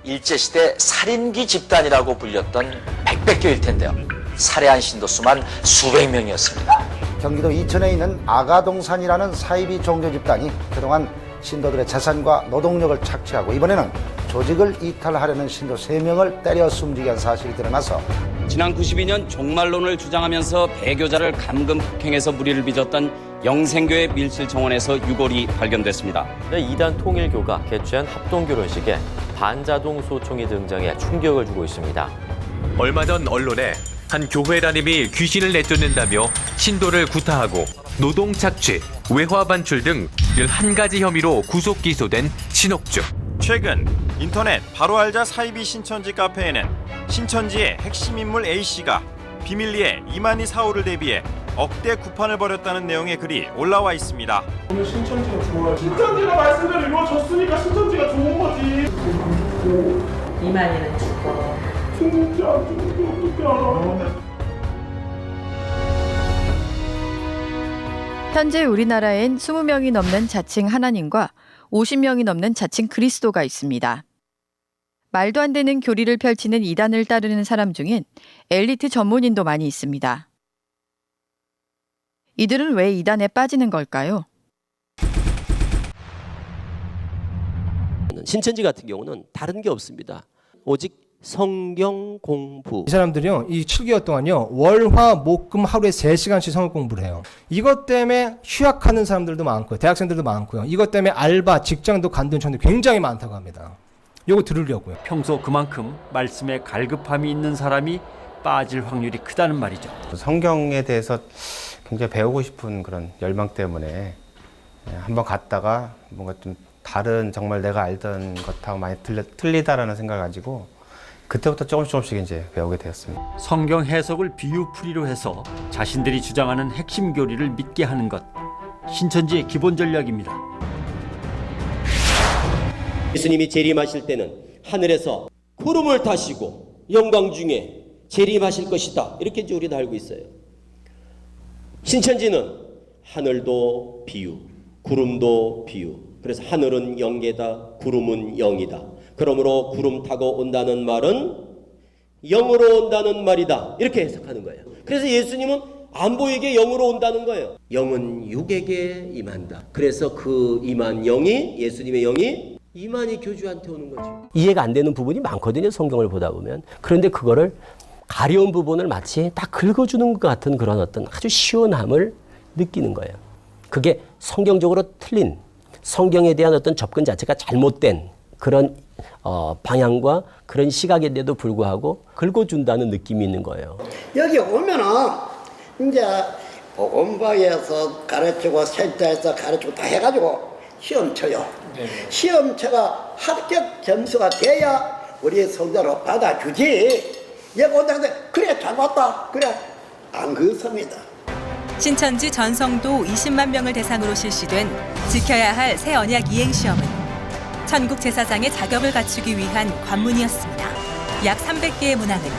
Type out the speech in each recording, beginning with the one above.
일제시대 살인귀 집단이라고 불렸던 백백교일 텐데요. 살해한 신도 수만 수백 명이었습니다. 경기도 이천에 있는 아가동산이라는 사이비 종교 집단이 그동안 신도들의 재산과 노동력을 착취하고 이번에는 조직을 이탈하려는 신도 3명을 때려 숨지게 한 사실이 드러나서 지난 92년 종말론을 주장하면서 배교자를 감금 폭행해서 무리를 빚었던 영생교회 밀실정원에서 유골이 발견됐습니다. 이단 통일교가 개최한 합동결혼식에 반자동 소총이 등장해 충격을 주고 있습니다. 얼마 전 언론에 한 교회 담임이 귀신을 내쫓는다며 신도를 구타하고 노동 착취, 외화 반출 등 11가지 혐의로 구속 기소된 신옥주. 최근 인터넷 바로 알자 사이비 신천지 카페에는 신천지의 핵심 인물 A씨가 비밀리에 이만희 사후를 대비해 억대 구판을 벌였다는 내용의 글이 올라와 있습니다. 오늘 신천지가 좋아요. 신천지가 말씀대로 이루어졌으니까 신천지가 좋은 거지. 이만희는 죽어. 진짜 어떻게 알아? 현재 우리나라엔 20명이 넘는 자칭 하나님과 50명이 넘는 자칭 그리스도가 있습니다. 말도 안 되는 교리를 펼치는 이단을 따르는 사람 중엔 엘리트 전문인도 많이 있습니다. 이들은 왜 이단에 빠지는 걸까요? 신천지 같은 경우는 다른 게 없습니다. 오직 성경 공부. 이 사람들이요, 이 7개월 동안요, 월화 목금 하루에 3시간씩 성경 공부를 해요. 이것 때문에 휴학하는 사람들도 많고요, 대학생들도 많고요. 이것 때문에 알바, 직장도 간둔 청년들 굉장히 많다고 합니다. 요거 들으려고요. 평소 그만큼 말씀에 갈급함이 있는 사람이 빠질 확률이 크다는 말이죠. 성경에 대해서 굉장히 배우고 싶은 그런 열망 때문에 한번 갔다가 뭔가 좀 다른 정말 내가 알던 것하고 많이 틀리다라는 생각을 가지고 그때부터 조금씩 이제 배우게 되었습니다. 성경 해석을 비유풀이로 해서 자신들이 주장하는 핵심 교리를 믿게 하는 것, 신천지의 기본 전략입니다. 예수님이 재림하실 때는 하늘에서 구름을 타시고 영광 중에 재림하실 것이다. 이렇게 이제 우리도 알고 있어요. 신천지는 하늘도 비유, 구름도 비유. 그래서 하늘은 영계다, 구름은 영이다. 그러므로 구름 타고 온다는 말은 영으로 온다는 말이다. 이렇게 해석하는 거예요. 그래서 예수님은 안 보이게 영으로 온다는 거예요. 영은 육에게 임한다. 그래서 그 임한 영이, 예수님의 영이 이만희 교주한테 오는 거죠. 이해가 안 되는 부분이 많거든요, 성경을 보다 보면. 그런데 그거를 가려운 부분을 마치 딱 긁어주는 것 같은 그런 어떤 아주 시원함을 느끼는 거예요. 그게 성경적으로 틀린, 성경에 대한 어떤 접근 자체가 잘못된 그런 방향과 그런 시각인데도 불구하고 긁어준다는 느낌이 있는 거예요. 여기 오면은 이제 복음방에서 가르치고 센터에서 가르치고 다 해가지고 시험 쳐요. 네. 시험 쳐가 합격 점수가 돼야 우리 성대로 받아주지. 여기 온다는데 그래 잘 봤다. 그래 안 그렇습니다. 신천지 전성도 20만 명을 대상으로 실시된 지켜야 할 새 언약 이행 시험은 천국 제사장의 자격을 갖추기 위한 관문이었습니다. 약 300개의 문항은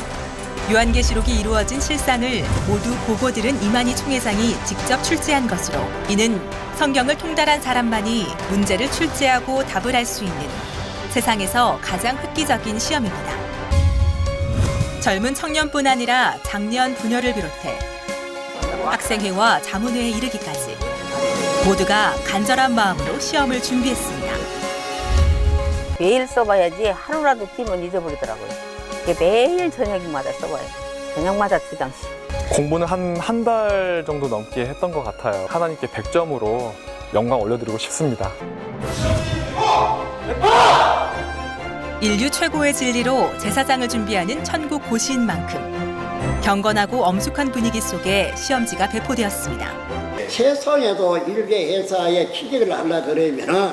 요한계시록이 이루어진 실상을 모두 보고 들은 이만희 총회장이 직접 출제한 것으로 이는 성경을 통달한 사람만이 문제를 출제하고 답을 할 수 있는 세상에서 가장 획기적인 시험입니다. 젊은 청년뿐 아니라 장년 부녀를 비롯해 학생회와 자문회에 이르기까지 모두가 간절한 마음으로 시험을 준비했습니다. 매일 써봐야지 하루라도 뛰면 잊어버리더라고요. 매일 저녁마다 써봐요. 저녁마다 2장씩. 공부는 한 달 정도 넘게 했던 것 같아요. 하나님께 100점으로 영광 올려드리고 싶습니다. 인류 최고의 진리로 제사장을 준비하는 천국 고시인 만큼 경건하고 엄숙한 분위기 속에 시험지가 배포되었습니다. 세상에도 일개 회사에 취직을 하려 그러면은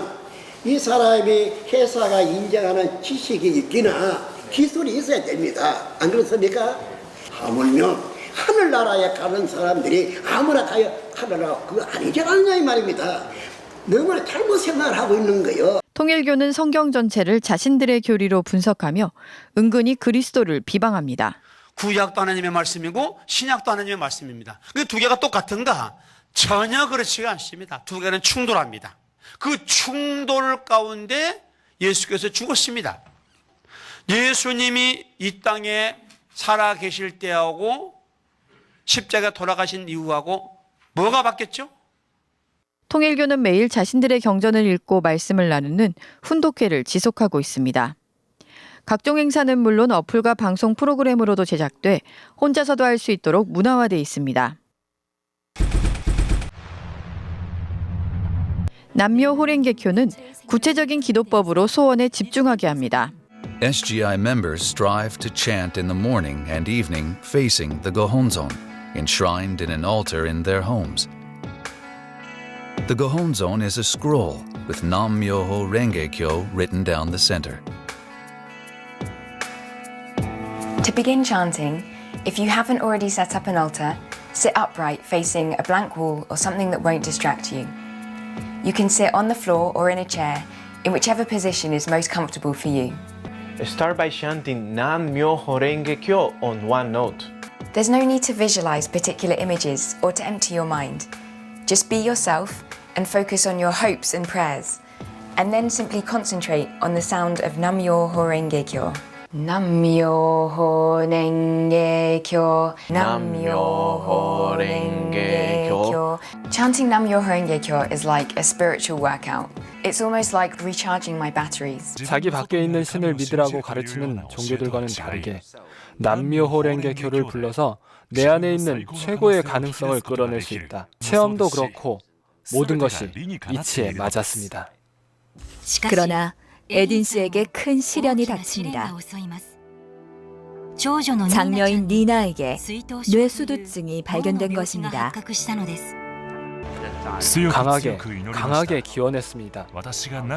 이 사람이 회사가 인정하는 지식이 있기나 기술이 있어야 됩니다. 안 그렇습니까? 하물며 하늘나라에 가는 사람들이 아무나 가요 하늘나라 그거 아니잖아요 이 말입니다. 너무나 잘못 생각을 하고 있는 거예요. 통일교는 성경 전체를 자신들의 교리로 분석하며 은근히 그리스도를 비방합니다. 구약도 하나님의 말씀이고 신약도 하나님의 말씀입니다. 그 두 개가 똑같은가? 전혀 그렇지가 않습니다. 두 개는 충돌합니다. 그 충돌 가운데 예수께서 죽었습니다. 예수님이 이 땅에 살아 계실 때하고 십자가 돌아가신 이후하고 뭐가 바뀌었죠? 통일교는 매일 자신들의 경전을 읽고 말씀을 나누는 훈독회를 지속하고 있습니다. 각종 행사는 물론 어플과 방송 프로그램으로도 제작돼 혼자서도 할 수 있도록 문화화돼 있습니다. 남묘 호랭개교는 구체적인 기도법으로 소원에 집중하게 합니다. SGI members strive to chant in the morning and evening facing the Gohonzon, enshrined in an altar in their homes. The Gohonzon is a scroll with Nam-myoho Renge-kyo written down the center. To begin chanting, if you haven't already set up an altar, sit upright facing a blank wall or something that won't distract you. You can sit on the floor or in a chair, in whichever position is most comfortable for you. Start by chanting Nam-myoho Renge-kyo on one note. There's no need to visualize particular images or to empty your mind. Just be yourself and focus on your hopes and prayers, and then simply concentrate on the sound of Nam-myoho Renge-kyo. Nam-myoho Renge-kyo, Nam-myoho Renge-kyo. Chanting Nam-myoho Renge-kyo is like a spiritual workout. It's almost like recharging my batteries. 자기 밖에 있는 신을 믿으라고 가르치는 종교들과는 다르게 남묘호랭개교를 불러서 내 안에 있는 최고의 가능성을 끌어낼 수 있다. 체험도 그렇고 모든 것이 이치에 맞았습니다. 그러나 에딘 씨에게 큰 시련이 닥칩니다. 장녀인 니나에게 뇌수두증이 발견된 것입니다. 강하게 기원했습니다.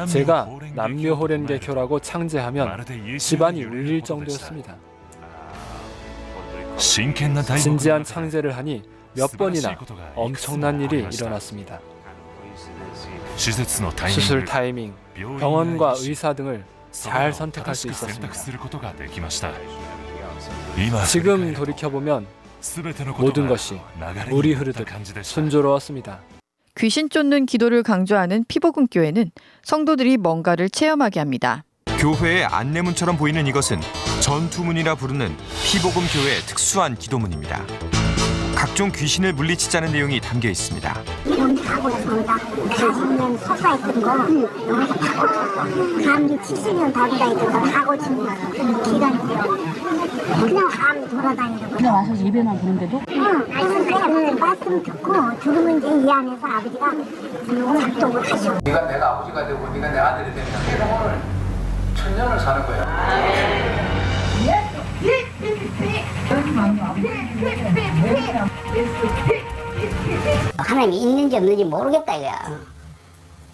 제가 남묘호랭개교라고 창제하면 집안이 울릴 정도였습니다. 진지한 창제를 하니 몇 번이나 엄청난 일이 일어났습니다. 수술 타이밍, 병원과 의사 등을 잘 선택할 수 있었습니다. 지금 돌이켜보면 모든 것이 물이 흐르듯 순조로웠습니다. 귀신 쫓는 기도를 강조하는 피복음교회는 성도들이 뭔가를 체험하게 합니다. 교회의 안내문처럼 보이는 이것은 전투문이라 부르는 피복음교회의 특수한 기도문입니다. 각종 귀신을 물리치자는 내용이 담겨 있습니다. 여기 하고 있습니다. 40년 서사했던 거 감기 70년 달고 다니던 거 하고 지금 기다리고요. 그냥 감이 돌아다니고 그냥 와서 예배만 보는데도? 응. 그냥 말씀 듣고 들으면 이제 이 안에서 아버지가 작동을 하셔. 네가 내가 아버지가 되고 네가 내 아들이 되면 네가 오늘 천년을 사는 거야. 하나님이 있는지 없는지 모르겠다 이거야.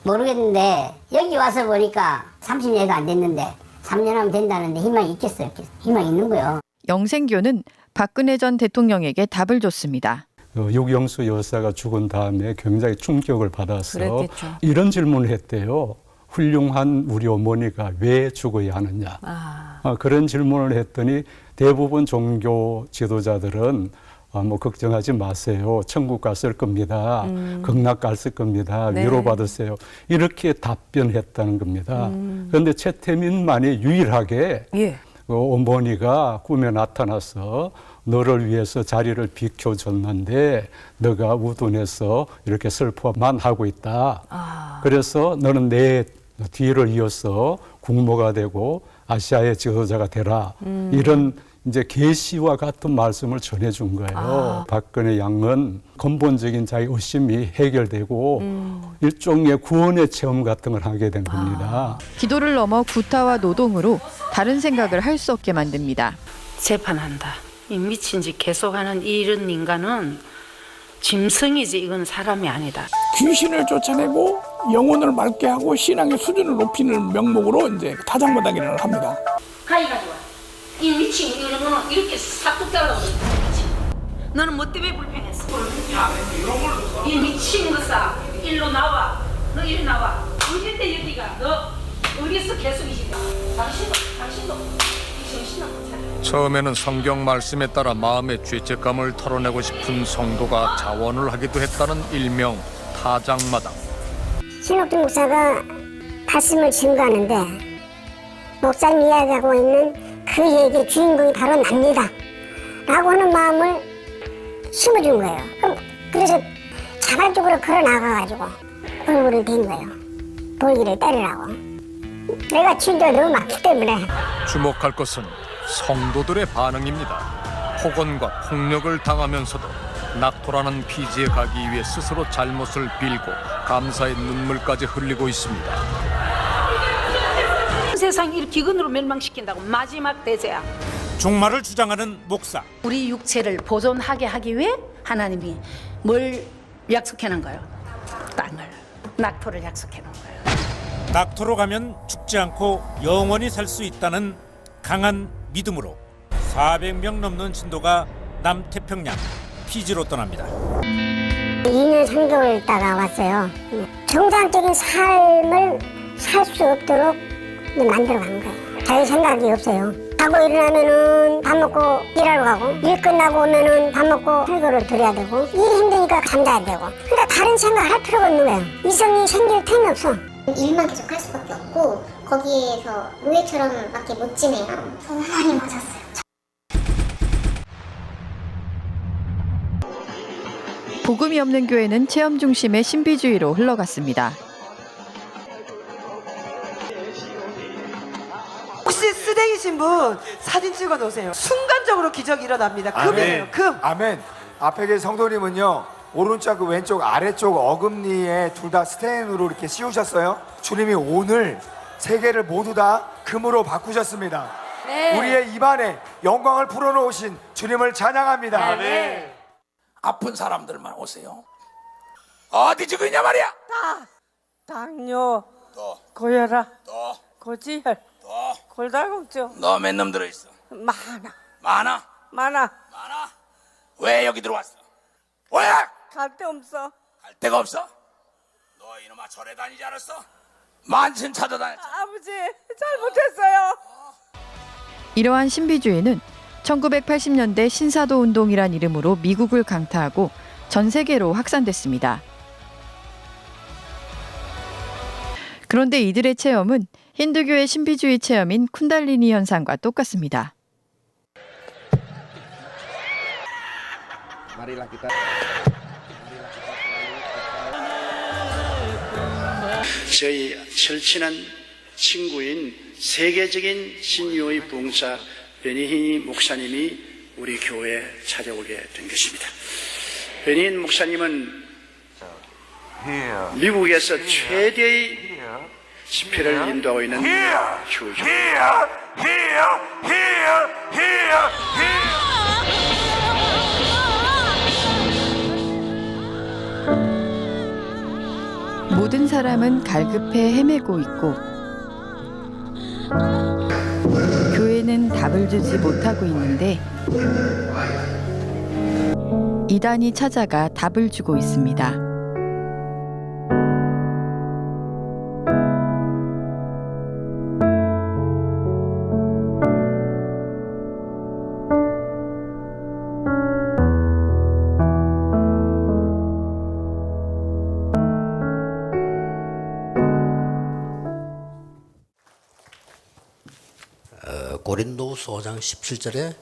모르겠는데 여기 와서 보니까 30년이 안 됐는데 3년 하면 된다는데 희망이 있겠어요. 희망이 있는 거예요. 영생교는 박근혜 전 대통령에게 답을 줬습니다. 육영수 여사가 죽은 다음에 굉장히 충격을 받아서 그랬겠죠. 이런 질문을 했대요. 훌륭한 우리 어머니가 왜 죽어야 하느냐. 그런 질문을 했더니 대부분 종교 지도자들은 뭐 걱정하지 마세요. 천국 갔을 겁니다. 극락 갔을 겁니다. 네. 위로받으세요. 이렇게 답변했다는 겁니다. 그런데 최태민만이 유일하게 어머니가 꿈에 나타나서 너를 위해서 자리를 비켜줬는데 너가 우둔해서 이렇게 슬퍼만 하고 있다. 그래서 너는 내 뒤를 이어서 국모가 되고 아시아의 지도자가 되라. 이런 이제 계시와 같은 말씀을 전해준 거예요. 박근혜 양은 근본적인 자기 의심이 해결되고 일종의 구원의 체험 같은 걸 하게 된 겁니다. 기도를 넘어 구타와 노동으로 다른 생각을 할 수 없게 만듭니다. 재판한다. 이 미친 짓 계속하는 이런 인간은 짐승이지 이건 사람이 아니다. 귀신을 쫓아내고 영혼을 맑게 하고 신앙의 수준을 높이는 명목으로 이제 타작마당이라는 걸 합니다. 가위 가져와. 이 미친 이런 거는 이렇게 싹둑 잘라버려. 너는 뭐 때문에 불평했어? 이 미친 것아 일로 나와. 너 이리 나와. 어딘데 여기가? 너 어디서 계속 이 집이야? 당신도 이 정신을 못 차려. 처음에는 성경 말씀에 따라 마음의 죄책감을 털어내고 싶은 성도가 자원을 하기도 했다는 일명 타작마당. 신옥준 목사가 말씀을 증거하는데 목사님 이야기하고 있는 그 얘기의 주인공이 바로 납니다 라고 하는 마음을 심어준 거예요. 그래서 자발적으로 걸어 나가가지고 얼굴을 댄 거예요. 돌기를 때리라고. 내가 진짜 너무 많기 때문에. 주목할 것은 성도들의 반응입니다. 폭언과 폭력을 당하면서도 낙토라는 피지에 가기 위해 스스로 잘못을 빌고 감사의 눈물까지 흘리고 있습니다. 세상 이 기근으로 멸망시킨다고 마지막 대세야. 종말을 주장하는 목사. 우리 육체를 보존하게 하기 위해 하나님이 뭘 약속해 놓은 거예요? 땅을, 낙토를 약속해 놓은 거예요. 낙토로 가면 죽지 않고 영원히 살 수 있다는 강한 믿음으로 400명 넘는 신도가 남태평양 피지로 떠납니다. 2년 3개월 있다가 왔어요. 정상적인 삶을 살 수 없도록 만들어 간 거예요. 자기 생각이 없어요. 자고 일어나면은 밥 먹고 일하러 가고, 일 끝나고 오면은 밥 먹고 출근을 드려야 되고, 일이 힘드니까 잠자야 되고. 그러니까 다른 생각 할 필요가 없는 거예요. 이성이 생길 틈이 없어. 일만 계속 할 수밖에 없고, 거기에서 노예처럼 밖에 못 지내요. 많이 맞았어요. 복음이 없는 교회는 체험 중심의 신비주의로 흘러갔습니다. 혹시 쓰댕이신 분 사진 찍어 놓으세요. 순간적으로 기적이 일어납니다. 금이에요. 금. 아멘. 앞에 계신 성도님은요, 오른쪽 왼쪽 아래쪽 어금니에 둘 다 스텐으로 이렇게 씌우셨어요. 주님이 오늘 세 개를 모두 다 금으로 바꾸셨습니다. 네. 우리의 입안에 영광을 풀어놓으신 주님을 찬양합니다. 네. 아픈 사람들만 오세요. 어디 죽이냐 말이야. 당뇨, 또 고혈압, 또 고지혈, 또 골다공증. 너 몇 놈 들어있어? 많아. 많아? 왜 여기 들어왔어? 왜? 갈 데 없어. 갈 데가 없어? 너 이놈아 절에 다니지 않았어? 만신 찾아다녔어. 아버지 잘못했어요. 이러한 신비주의는 1980년대 신사도 운동이란 이름으로 미국을 강타하고 전 세계로 확산됐습니다. 그런데 이들의 체험은 힌두교의 신비주의 체험인 쿤달리니 현상과 똑같습니다. 저희 절친한 친구인 세계적인 신유의 봉사 베니히 목사님이 우리 교회에 찾아오게 된 것입니다. 베니히 목사님은 미국에서 최대의 집회를 인도하고 있는 교주입니다. 모든 사람은 갈급해 헤매고 있고 교회는 답을 주지 못하고 있는데 이단이 찾아가 답을 주고 있습니다. 고린도후서 5장 17절에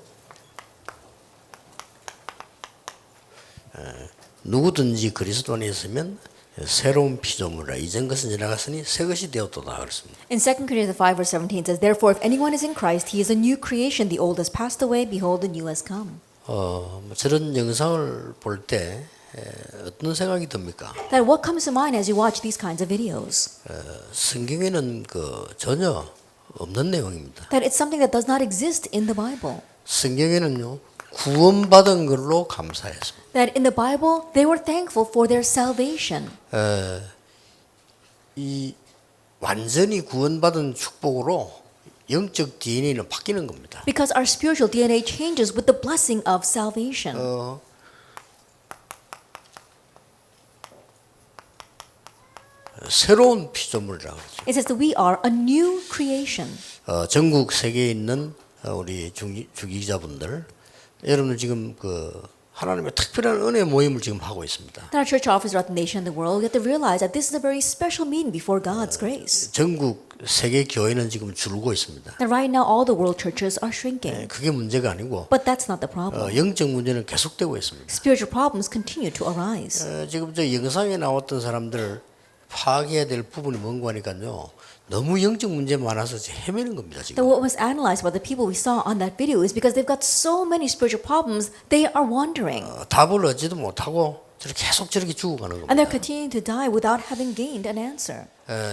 누구든지 그리스도 안에 있으면 새로운 피조물이라 이전 것은 지나갔으니 새 것이 되었도다 그랬습니다. In 2 Corinthians 5 verse 17 says, Therefore if anyone is in Christ, he is a new creation. The old has passed away, behold, the new has come. 저런 영상을 볼 때 어떤 생각이 듭니까? That what comes to mind as you watch these kinds of videos? 성경에는 전혀 없는 내용입니다. That it's something that does not exist in the Bible. 성경에는요 구원받은 걸로 감사했습니다. That in the Bible they were thankful for their salvation. 이 완전히 구원받은 축복으로 영적 DNA는 바뀌는 겁니다. Because our spiritual DNA changes with the blessing of salvation. 새로운 피조물이라고 그러죠. It says that we are a new creation. 전국 세계에 있는 우리 주기자분들, 여러분들 지금 하나님의 특별한 은혜 모임을 지금 하고 있습니다. That our church offers throughout the nation and the world, we have to realize that this is a very special meeting before God's grace. 전국 세계 교회는 지금 줄고 있습니다. That right now all the world churches are shrinking. 그게 문제가 아니고 But that's not the problem. 영적 문제는 계속되고 있습니다. Spiritual problems continue to arise. 지금 저 영상에 나왔던 사람들 파악해야 될 부분이 뭔가 하니까요. 너무 영적 문제 많아서 헤매는 겁니다 That 지금. what was analyzed by the people we saw on that video is because they've got so many spiritual problems, they are wandering. 답을 얻지도 못하고 계속 저렇게 죽어가는 겁니다. And they're continuing to die without having gained an answer.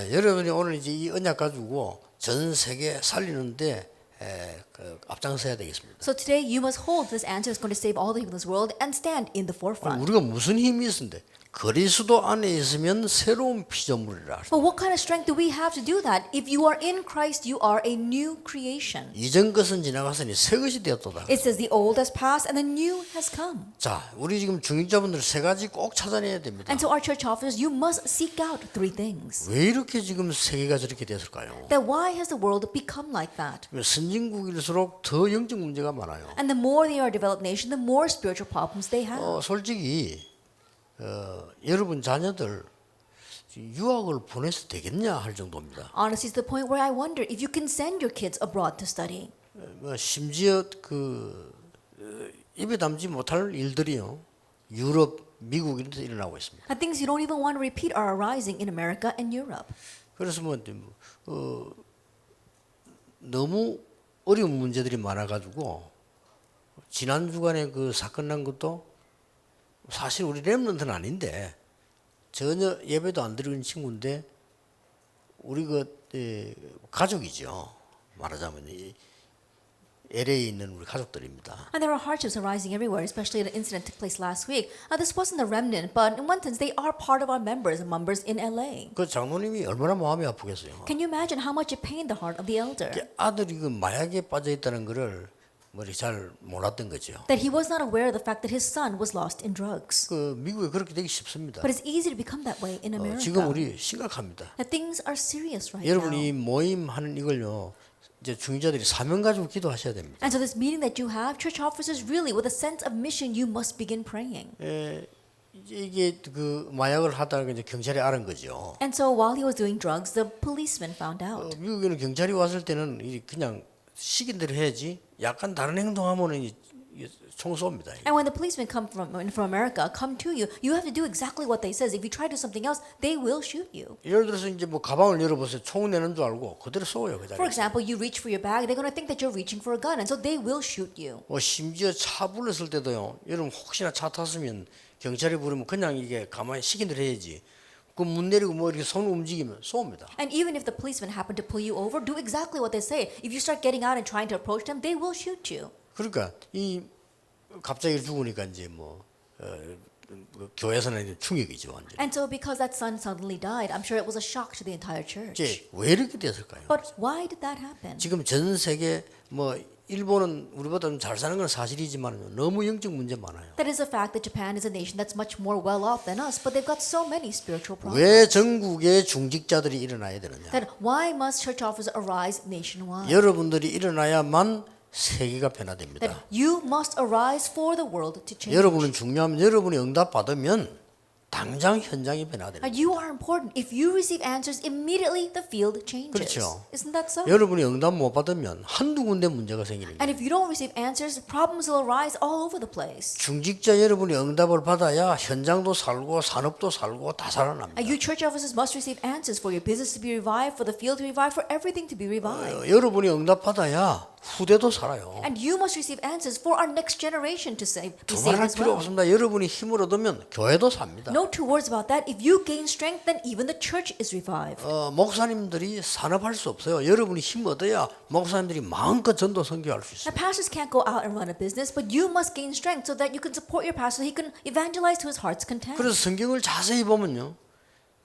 여러분이 오늘 이제 이 언약 가지고 전 세계 살리는데 앞장서야 되겠습니다. So today you must hold this answer is going to save all the people in this world and stand in the forefront. 우리가 무슨 힘이 있는데 그리스도 안에 있으면 새로운 피조물이라. But what kind of strength do we have to do that? If you are in Christ, you are a new creation. 이전 것은 지나갔으니 새 것이 되었도다. It says the old has passed and the new has come. 자, 우리 지금 중직자분들 세 가지 꼭 찾아내야 됩니다. And so our church officers, you must seek out three things. 왜 이렇게 지금 세계가 저렇게 됐을까요? That why has the world become like that? 선진국일수록 더 영적 문제가 많아요. And the more they are a developed nation, the more spiritual problems they have. 솔직히 여러분 자녀들 유학을 보내서 되겠냐 할 정도입니다. Honestly, it's the point where I wonder if you can send your kids abroad to study. 심지어 입에 담지 못할 일들이요. 유럽, 미국 이런 데 일어나고 있습니다. And things you don't even want to repeat are arising in America and Europe. 그래서 너무 어려운 문제들이 많아가지고 지난 주간에 그 사건 난 것도 사실 우리 렘넌트는 아닌데 전혀 예배도 안 드리는 친구인데 우리 가족이죠. 말하자면 LA에 있는 우리 가족들입니다. And there are hardships arising everywhere, especially an incident took place last week. This wasn't a remnant, but in one sense, they are part of our members in LA. 그 장로님이 얼마나 마음이 아프겠어요. Can you imagine how much it pained the heart of the elder? 아들이 그 마약에 빠져 있다는 것을 잘 몰랐던 거죠. That he was not aware of the fact that his son was lost in drugs. 미국에 그렇게 되기 쉽습니다. But it's easy to become that way in America. 지금 우리 심각합니다. That things are serious right 여러분이 now. 모임 하는 이걸요. 이제 중직자들이 사명 가지고 기도하셔야 됩니다. And so this meeting that you have, church officers, really with a sense of mission, you must begin praying. 이게 그 마약을 하다가 이제 경찰이 알은 거죠. And so while he was doing drugs, the policeman found out. 미국에는 경찰이 왔을 때는 그냥 시킨 대로 해야지. 약간 다른 행동하면은 총 쏩니다. And when the policemen come from America, come to you, you have to do exactly what they says. If you try to do something else, they will shoot you. 예를 들어서 이제 가방을 열어보세요. 총 내는 줄 알고 그대로 쏘요. For example, you reach for your bag, they're going to think that you're reaching for a gun, and so they will shoot you. 심지어 차 불렀을 때도요. 여러분 혹시나 차 탔으면 경찰이 부르면 그냥 이게 가만히 시킨 대로 해야지. 그 문 내리고 이렇게 손 움직이면 쏩니다. And even if the policemen happen to pull you over, do exactly what they say. If you start getting out and trying to approach them, they will shoot you. 그러니까 갑자기 죽으니까 이제 교회에서는 충격이죠 완전. And so because that son suddenly died, I'm sure it was a shock to the entire church. 왜 이렇게 됐을까요? But why did that happen? 지금 전 세계 일본은 우리보다 좀 잘 사는 건 사실이지만 너무 영적 문제 많아요. That is a fact that Japan is a nation that's much more well off than us, but they've got so many spiritual problems. 왜 전국에 중직자들이 일어나야 되느냐? That why must church officers arise nationwide? 여러분들이 일어나야만 세계가 변화됩니다. That you must arise for the world to change. 여러분은 중요하면 여러분이 응답 받으면 당장 현장이 변화됩니다. You are important. If you receive answers, immediately the field changes. 그렇죠. Isn't that so? 여러분이 응답 못 받으면 한두 군데 문제가 생깁니다. And if you don't receive answers, problems will arise all over the place. 중직자 여러분이 응답을 받아야 현장도 살고 산업도 살고 다 살아납니다. And you church officers must receive answers for your business to be revived, for the field to be revived, for everything to be revived. 여러분이 응답 받아야 후대도 살아요. And you must receive answers for our next generation to be saved 두말할 as 필요 well. 없습니다. 여러분이 힘을 얻으면 교회도 삽니다. No two words about that. If you gain strength, then even the church is revived. 목사님들이 산업할 수 없어요. 여러분이 힘 얻어야 목사님들이 마음껏 전도 선교할 수 있어요. Now, pastors can't go out and run a business, but you must gain strength so that you can support your pastor. He can evangelize to his heart's content. 그래서 성경을 자세히 보면요.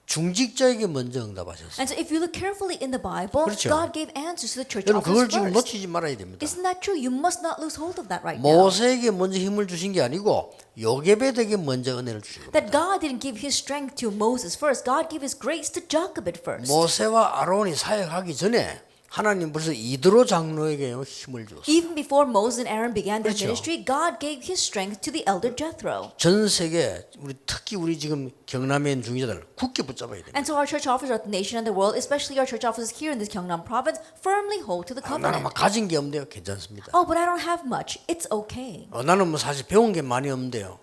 중직자에게 먼저 응답하셨어요. And so if you look carefully in the Bible, 그렇죠. God gave answers to the church 여러분 officers 그걸 지금 first. 놓치지 말아야 됩니다. Isn't that true? You must not lose hold of that right now. 모세에게 먼저 힘을 주신 게 아니고 요게벳에게 먼저 은혜를 주신 겁니다. That God didn't give His strength to Moses first. God gave His grace to Jochebed first. 모세와 아론이 사역하기 전에 하나님 벌써 이드로 장로에게요 힘을 주었어요. Even before Moses and Aaron began their 그렇죠. ministry, God gave His strength to the elder Jethro. 전 세계 특히 우리 지금 경남에 있는 중직자들 굳게 붙잡아야 됩니다. And so our church officers throughout the nation and the world, especially our church officers here in this Gyeongnam province, firmly hold to the 나는 covenant. 막 가진 게 없는데요. 괜찮습니다. Oh, but I don't have much. It's okay. 나는 뭐 사실 배운 게 많이 없는데요.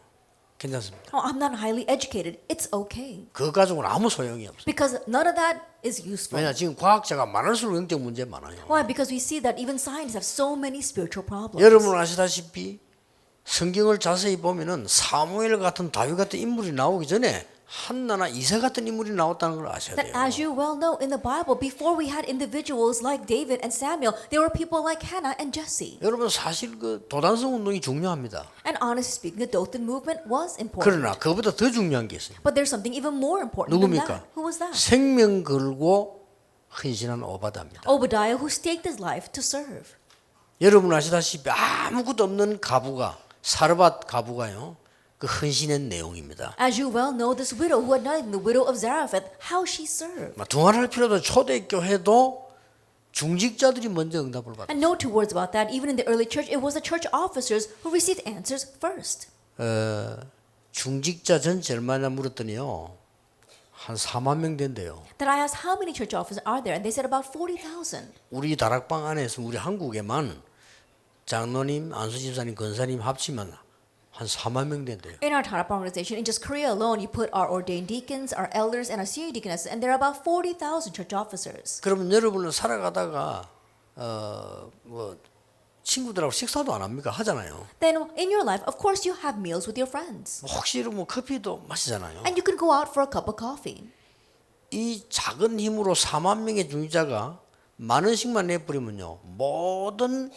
괜찮습니다. Oh, I'm not highly educated. It's okay. 그 가지고는 아무 소용이 없어요. Because none of that is useful. 왜냐 지금 과학자가 많을수록 영적 문제 많아요. Why? Because we see that even scientists have so many spiritual problems. 여러분 아시다시피 성경을 자세히 보면은 사무엘 같은 다윗 같은 인물이 나오기 전에 한나나 이세 같은 인물이 나왔다는 걸 아셔야 That 돼요. as you well know in the Bible, before we had individuals like David and Samuel, there were people like Hannah and Jesse. 여러분 사실 그 도단성 운동이 중요합니다. And honestly speaking, the Dothan movement was important. 그러나 그보다 더 중요한 게 있어요. But there's something even more important than 누굽니까? that. Who was that? 생명 걸고 헌신한 오바다입니다. Obadiah, who staked his life to serve. 여러분 아시다시피 아무것도 없는 가부가 사르밧 가부가요. 그 헌신의 내용입니다. As you well know, this widow who had nothing, the widow of Zarephath, how she served. 두말할 필요도 초대교회도 중직자들이 먼저 응답을 받았어요. And no two words about that. Even in the early church, it was the church officers who received answers first. 중직자 전체 얼마나 물었더니요. 한 4만 명 된대요. That I asked how many church officers are there, and they said about 40,000. 우리 다락방 안에서 우리 한국에만 장로님, 안수집사님, 권사님 합치면 한 4만 명 된대요. In our Tarap organization, in just Korea alone, you put our ordained deacons, our elders, and our senior deaconesses, and there are about 40,000 church officers. 그러면 여러분은 살아가다가 뭐 친구들하고 식사도 안 합니까? 하잖아요. Then in your life, of course, you have meals with your friends. 혹시 뭐 커피도 마시잖아요. And you can go out for a cup of coffee. 이 작은 힘으로 4만 명의 중직자가 만 원씩만 내버리면요. 모든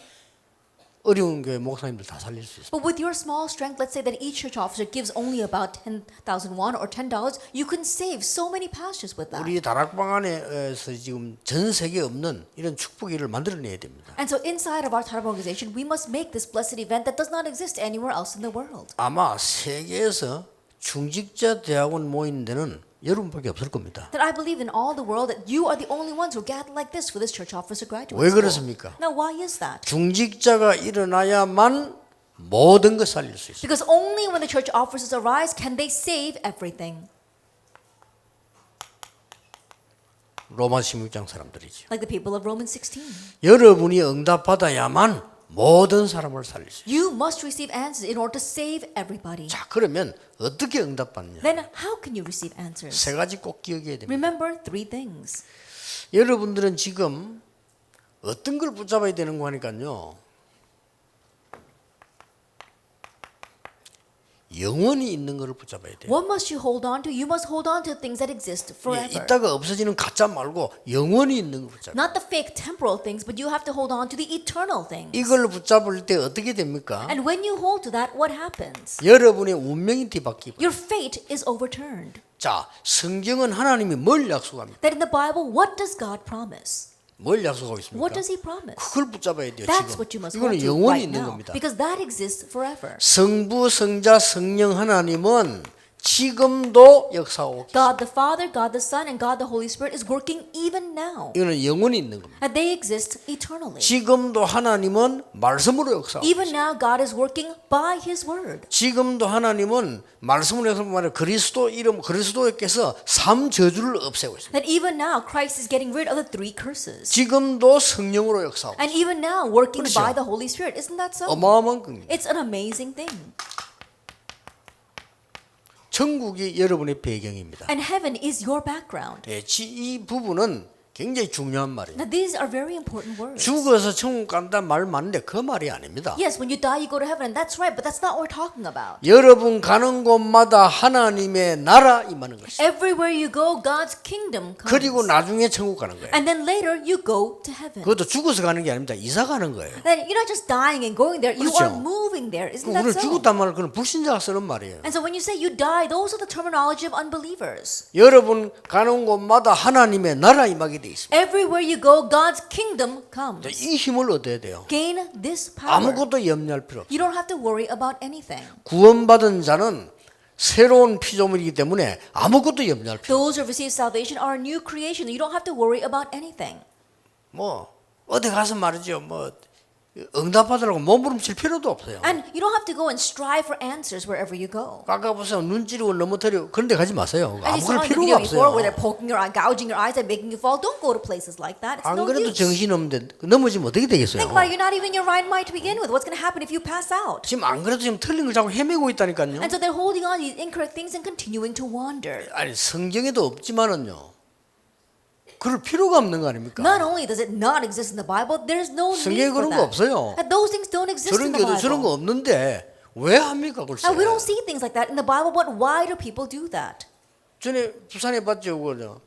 어려운 교회 목사님들 다 살릴 수 있어요. But with your small strength, let's say that each church officer gives only about 10,000 won or $10, you can save so many pastors with that. 우리 다락방 안에서 지금 전 세계에 없는 이런 축복일을 만들어내야 됩니다. And so inside of our Tarap organization, we must make this blessed event that does not exist anywhere else in the world. 아마 세계에서 중직자 대학원 모이는 데는 여러분밖에 없을 겁니다. That I believe in all the world that you are the only ones who gather like this for this church officer graduate 왜 school. 그렇습니까? Now why is that? 중직자가 일어나야만 모든 걸 살릴 수 있어요. Because only when the church officers arise can they save everything. 로마 16장 사람들이죠. Like the people of Romans 16. 여러분이 응답받아야만 모든 사람을 살릴 수 있어요. You must receive answers in order to save everybody. 자, 그러면 어떻게 응답받느냐? Then how can you receive answers? 세 가지 꼭 기억해야 됩니다. Remember three things. 여러분들은 지금 어떤 걸 붙잡아야 되는 거 하니까요. 영원히 있는 것을 붙잡아야 돼요. What must you hold on to? You must hold on to things that exist forever. 이따가 없어지는 가짜 말고 영원히 있는 걸 붙잡아요. Not the fake temporal things, but you have to hold on to the eternal things. 이걸 붙잡을 때 어떻게 됩니까? And when you hold to that, what happens? 여러분의 운명이 뒤바뀌고. Your fate is overturned. 자, 성경은 하나님이 뭘 약속합니까? That in the Bible, what does God promise? 뭘 약속하고 있습니까? What does He promise? 그걸 붙잡아야 돼요. That's 지금. what you must 이거는 hold to 영원히 right 있는 now, 겁니다. because that exists forever. 성부, 성자, 성령 하나님은 지금도 역사하고 계십니다. God the Father, God the Son, and God the Holy Spirit is working even now. 이거는 영원히 있는 겁니다. And they exist eternally. 지금도 하나님은 말씀으로 역사하고 Even now, God is working by His word. 지금도 하나님은 말씀으로 역사하고 말해 그리스도 이름 그리스도께서 3저주를 없애고 있습니다. That even now, Christ is getting rid of the three curses. 지금도 성령으로 역사하고 And even now, working 그렇죠. by the Holy Spirit. Isn't that so? 어마어마한 겁니다. It's an amazing thing. 천국이 여러분의 배경입니다. And heaven is your background. 이 부분은 굉장히 중요한 말이에요. Now, these are very important words. 죽어서 천국 간다는 말 많은데 그 말이 아닙니다. Yes, when you die, you go to heaven. And that's right, but that's not what we're talking about. 여러분 가는 곳마다 하나님의 나라 임하는 것이죠. Everywhere you go, God's kingdom comes. 그리고 나중에 천국 가는 거예요. And then later, you go to heaven. 그것도 죽어서 가는 게 아닙니다. 이사 가는 거예요. Then you're not just dying and going there. You 그렇죠. are moving there. Isn't that 우리는 so? 죽었단 말은 그건 불신자가 쓰는 말이에요. And so when you say you die, those are the terminology of unbelievers. 여러분 가는 곳마다 하나님의 나라 임하게 돼 있습니다. Everywhere you go, God's kingdom comes. 이 힘을 얻어야 돼요. Gain this power. 아무것도 염려할 필요 없어요. You don't have to worry about anything. 구원받은 자는 새로운 피조물이기 때문에 아무것도 염려할 필요 없어요. Those who receive salvation are a new creation. You don't have to worry about anything. 뭐 어디 가서 말이죠. 뭐 응답받으려고 몸부림칠 필요도 없어요. And you don't have to go and strive for answers wherever you go. 아까 보세요. 눈 찌르고 넘어뜨리고 그런 데 가지 마세요. And you 아무 saw 그럴 in the 필요가 video before where they're 없어요. poking your eye, gouging your eyes and making you fall. Don't go to places like that. It's 안 no 그래도 use. 정신 없는데 넘어지면 어떻게 되겠어요? Think about it. You're not even your right mind to begin with. What's going to happen if you pass out? 지금 안 그래도 지금 틀린 걸 자꾸 헤매고 있다니까요. And so they're holding on to these incorrect things and continuing to wander. 아니 성경에도 없지만은요. 그럴 필요가 없는 거 아닙니까? Not only does it not exist in the Bible, there's no need 성경에 for 그런 거 that. 없어요. And those things don't exist in 저런 the 게도 저런 거 Bible. 없는데 왜 합니까 글쎄? And we don't see things like that in the Bible, but why do people do that? 전에 부산에 봤죠. 그거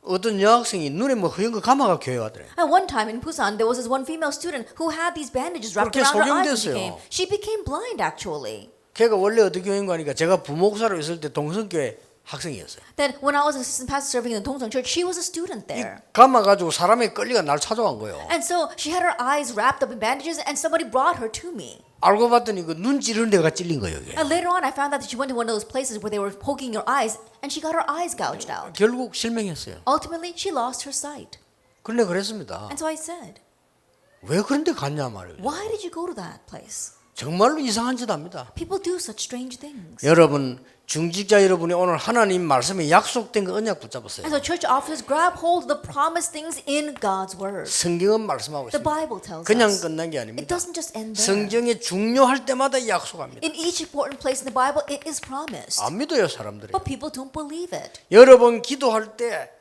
어떤 여학생이 눈에 뭐 허연 거 감아가 교회 가더래. At one time in Busan, there was this one female student who had these bandages wrapped 그렇게 around her eyes. 소경됐어요. She became blind, actually. 걔가 원래 어디 교회인 거 아니까 제가 부목사로 있을 때 동성교회 학생이었어요. Then when I was an assistant pastor serving in the Tongsong Church, she was a student there. 감아가지고 사람의 끌리가 날 찾아간 거예요. And so she had her eyes wrapped up in bandages, and somebody brought her to me. 알고 봤더니 그 눈 찌르는 데가 찔린 거예요. 이게. And later on, I found out that she went to one of those places where they were poking your eyes, and she got her eyes gouged out. 결국 실명했어요. Ultimately, she lost her sight. 그런데 그랬습니다. And so I said, 왜 그런 데 갔냐 말이에요. why did you go to that place? 정말로 이상한 짓 합니다. People do such strange things. 여러분 중직자 여러분이 오늘 하나님 말씀에 약속된 그 언약 붙잡으세요. And so church officers grab hold of the promised things in God's word. 성경은 말씀하고 The 있습니다. Bible tells 그냥 us. 끝난 게 It 아닙니다. doesn't just end there. 성경에 중요할 때마다 약속합니다. In each important place in the Bible, it is promised. 안 믿어요 사람들이. But people don't believe it. 여러분 기도할 때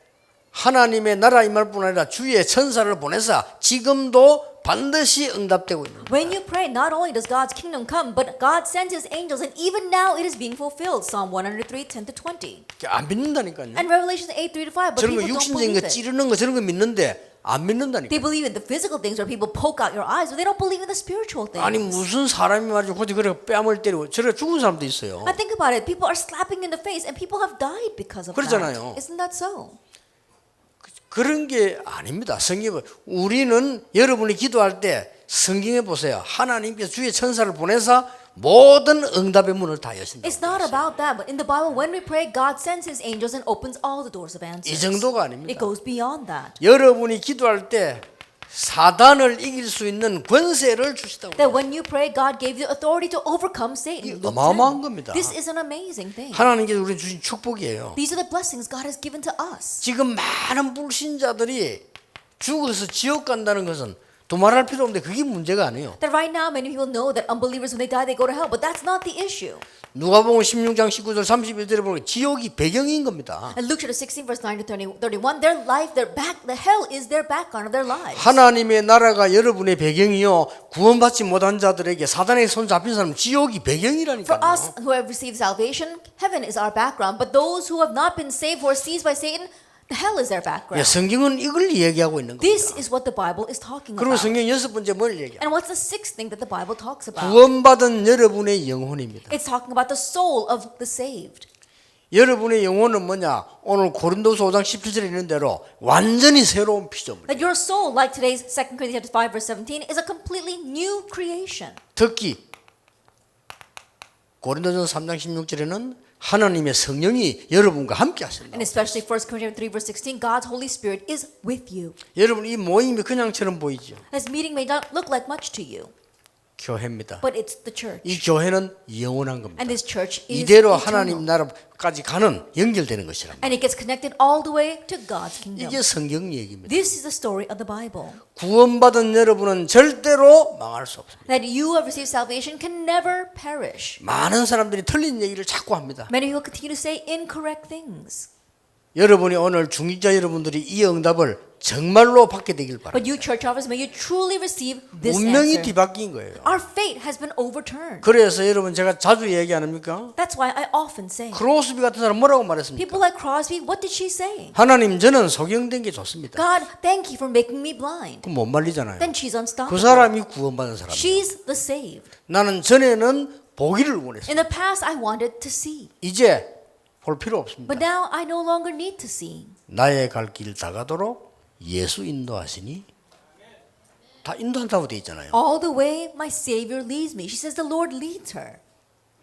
하나님의 나라 임할 뿐 아니라 주의 천사를 보내사 지금도 반드시 응답되고 있는 거예요. When you pray, not only does God's kingdom come, but God sends His angels, and even now it is being fulfilled. Psalm 103, 10-20. 안 믿는다니까요. And Revelation 8, 3-5. But 저런 거 people don't 육신적인 believe 거 it. 찌르는 거 저런 거 믿는데 안 믿는다니까. They believe in the physical things where people poke out your eyes, but they don't believe in the spiritual things. 아니 무슨 사람이 말이죠. 그렇게 그래 뺨을 때리고 저래 죽은 사람도 있어요. I think about it. People are slapping in the face, and people have died because of 그러잖아요. that. Isn't that so? 그런 게 아닙니다. 성경은 우리는 여러분이 기도할 때 성경에 보세요. 하나님께서 주의 천사를 보내서 모든 응답의 문을 다 여신다. It's not about that, but in the Bible, when we pray, God sends His angels and opens all the doors of answers. 이 정도가 아닙니다. It goes beyond that. 여러분이 기도할 때 사단을 이길 수 있는 권세를 주시다고. That when you pray, God gave you authority to overcome Satan. Luke 10. 어마어마한 겁니다. This is an amazing thing. 하나님께서 우리 주신 축복이에요. These are the blessings God has given to us. 지금 많은 불신자들이 죽어서 지옥 간다는 것은 두말할 필요 없는데 그게 문제가 아니에요. That right now many people know that unbelievers when they die they go to hell, but that's not the issue. 누가복음 16장 19절 31절에 보면 지옥이 배경인 겁니다. And Luke chapter 16 verse 9 to 31, their life, the hell is their background of their lives. 하나님의 나라가 여러분의 배경이요 구원받지 못한 자들에게 사단의 손 잡힌 사람은 지옥이 For 배경이라니까요. us who have received salvation, heaven is our background, but those who have not been saved, who are seized by Satan, the hell is their background. 예, 성경은 이걸 얘기하고 있는 겁니다. This is what the Bible is talking 그리고 about. 성경 여섯 번째 뭘 얘기해요? And what's the sixth thing that the Bible talks about? 구원받은 여러분의 영혼입니다. It's talking about the soul of the saved. 여러분의 영혼은 뭐냐? 오늘 고린도서 5장 17절에 있는 대로 완전히 새로운 피조물. That your soul, like today's 2 Corinthians 5 verse 17, is a completely new creation. 특히 고린도전 3장 16절에는 하나님의 성령이 여러분과 함께 하신다. And especially 1 Corinthians 3 verse 16, God's Holy Spirit is with you. 여러분 이 모임이 그냥처럼 보이죠. This meeting may not look like much to you, 교회입니다. but it's the church. 이 교회는 영원한 겁니다. And this church is 이대로 eternal. 하나님 나라까지 가는 연결되는 것이랍니다. And it gets connected all the way to God's kingdom. 이게 성경 얘기입니다. This is the story of the Bible. 구원받은 여러분은 절대로 망할 수 없습니다. That you have received salvation can never perish. 많은 사람들이 틀린 얘기를 자꾸 합니다. Many people continue to say incorrect things. 여러분이 오늘 중직자 여러분들이 이 응답을 정말로 받게 되길 바랍니다. But you church officers, may you truly receive this 운명이 answer. 뒤바뀐 거예요. Our fate has been overturned. 그래서 여러분 제가 자주 얘기 안 합니까? That's why I often say. 크로스비 같은 사람 뭐라고 말했습니까? People like Crosby, what did she say? 하나님 저는 소경된 게 좋습니다. God, thank you for making me blind. 그럼 못 말리잖아요. Then she's unstoppable. 그 사람이 구원받은 사람이에요. She's the saved. 나는 전에는 보기를 원했어요. In the past, I wanted to see. 이제 볼 필요 없습니다. But now I no longer need to see. 나의 갈 길 다 가도록 예수 인도하시니 다 인도한다고 돼 있잖아요. All the way my Savior leads me. She says the Lord leads her.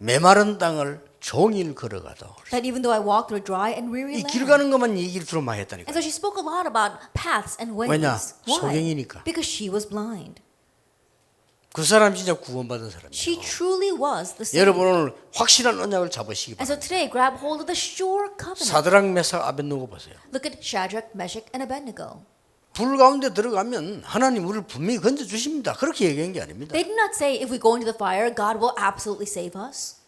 메마른 땅을 종일 걸어가도 That even though I walk through a dry and weary 이 land. 길 가는 것만 얘기를 주로 많이 했다니까. And so she spoke a lot about paths and ways. 왜냐? Why? 소경이니까. Because she was blind. 그 사람 진짜 구원받은 사람이에요. She truly was the saved. 여러분 오늘 확실한 언약을 잡으시기 And so 바랍니다. today, grab hold of the sure covenant. 사드락 메삭 아벤노고 보세요. Look at Shadrach, Meshach, and Abednego. 불 가운데 들어가면 하나님 우리를 분명히 건져 주십니다. 그렇게 얘기한 게 아닙니다. They did not say if we go into the fire, God will absolutely save us.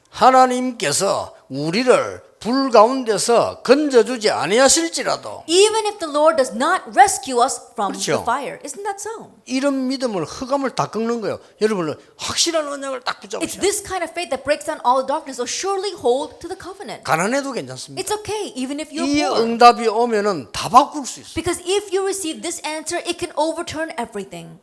하나님께서 우리를 불 가운데서 건져주지 아니하실지라도 Even if the Lord does not rescue us from 그렇죠. the fire. Isn't that so? 이런 믿음을 흑암을 다 꺾는 거예요. 여러분 확실한 언약을 딱 It's 붙잡으세요. this kind of faith that breaks down all the darkness. So surely hold to the covenant. 가난해도 괜찮습니다. It's okay, even if you're 이 poor. 응답이 오면은 다 바꿀 수 있어요. Because if you receive this answer, it can overturn everything.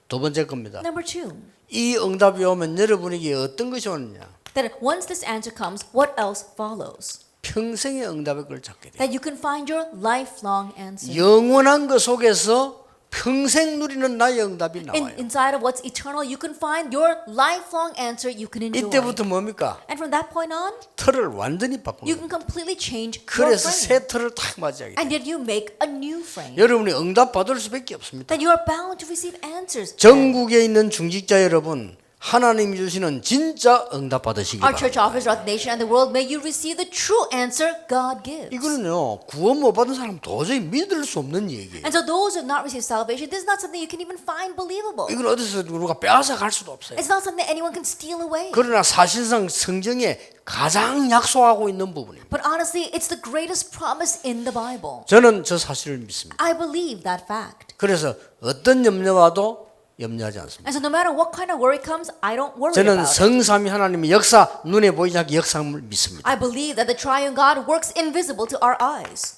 두 번째 겁니다. Number two, 이 응답이 오면 여러분에게 어떤 것이 오느냐? that once this answer comes, what else follows? 평생의 응답의 걸 찾게 돼요. That you can find your lifelong answer. 영원한 것 속에서 평생 누리는 나의 응답이 나와요. Inside of what's eternal, you can find your lifelong answer you can enjoy. 이때부터 뭡니까? And from that point on, 틀을 완전히 바꾸는 you 거예요. can completely change your 그래서 frame. 새 틀을 딱 맞이하게 돼요. And yet you make a new frame. 여러분이 응답 받을 수밖에 없습니다. That you are bound to receive answers. 전국에 있는 중직자 여러분, 하나님이 주시는 진짜 응답 받으시기 Our 바랍니다. church office throughout the nation and the world, may you receive the true answer God gives. 이거는요, 구원 못 받은 사람 도저히 믿을 수 없는 얘기예요. And so those who have not received salvation, this is not something you can even find believable. 이건 어디서 누가 빼앗아 갈 수도 없어요. It's not something that anyone can steal away. 그러나 사실상 성경에 가장 약속하고 있는 부분입니다. But honestly, it's the greatest promise in the Bible. 저는 저 사실을 믿습니다. I believe that fact. 그래서 어떤 염려와도 염려하지 않습니다. And so no matter what kind of worry comes, I don't worry 저는 about it. 성삼위 하나님의 역사, 눈에 보이지 않게 역사를 믿습니다. I believe that the triune God works invisible to our eyes.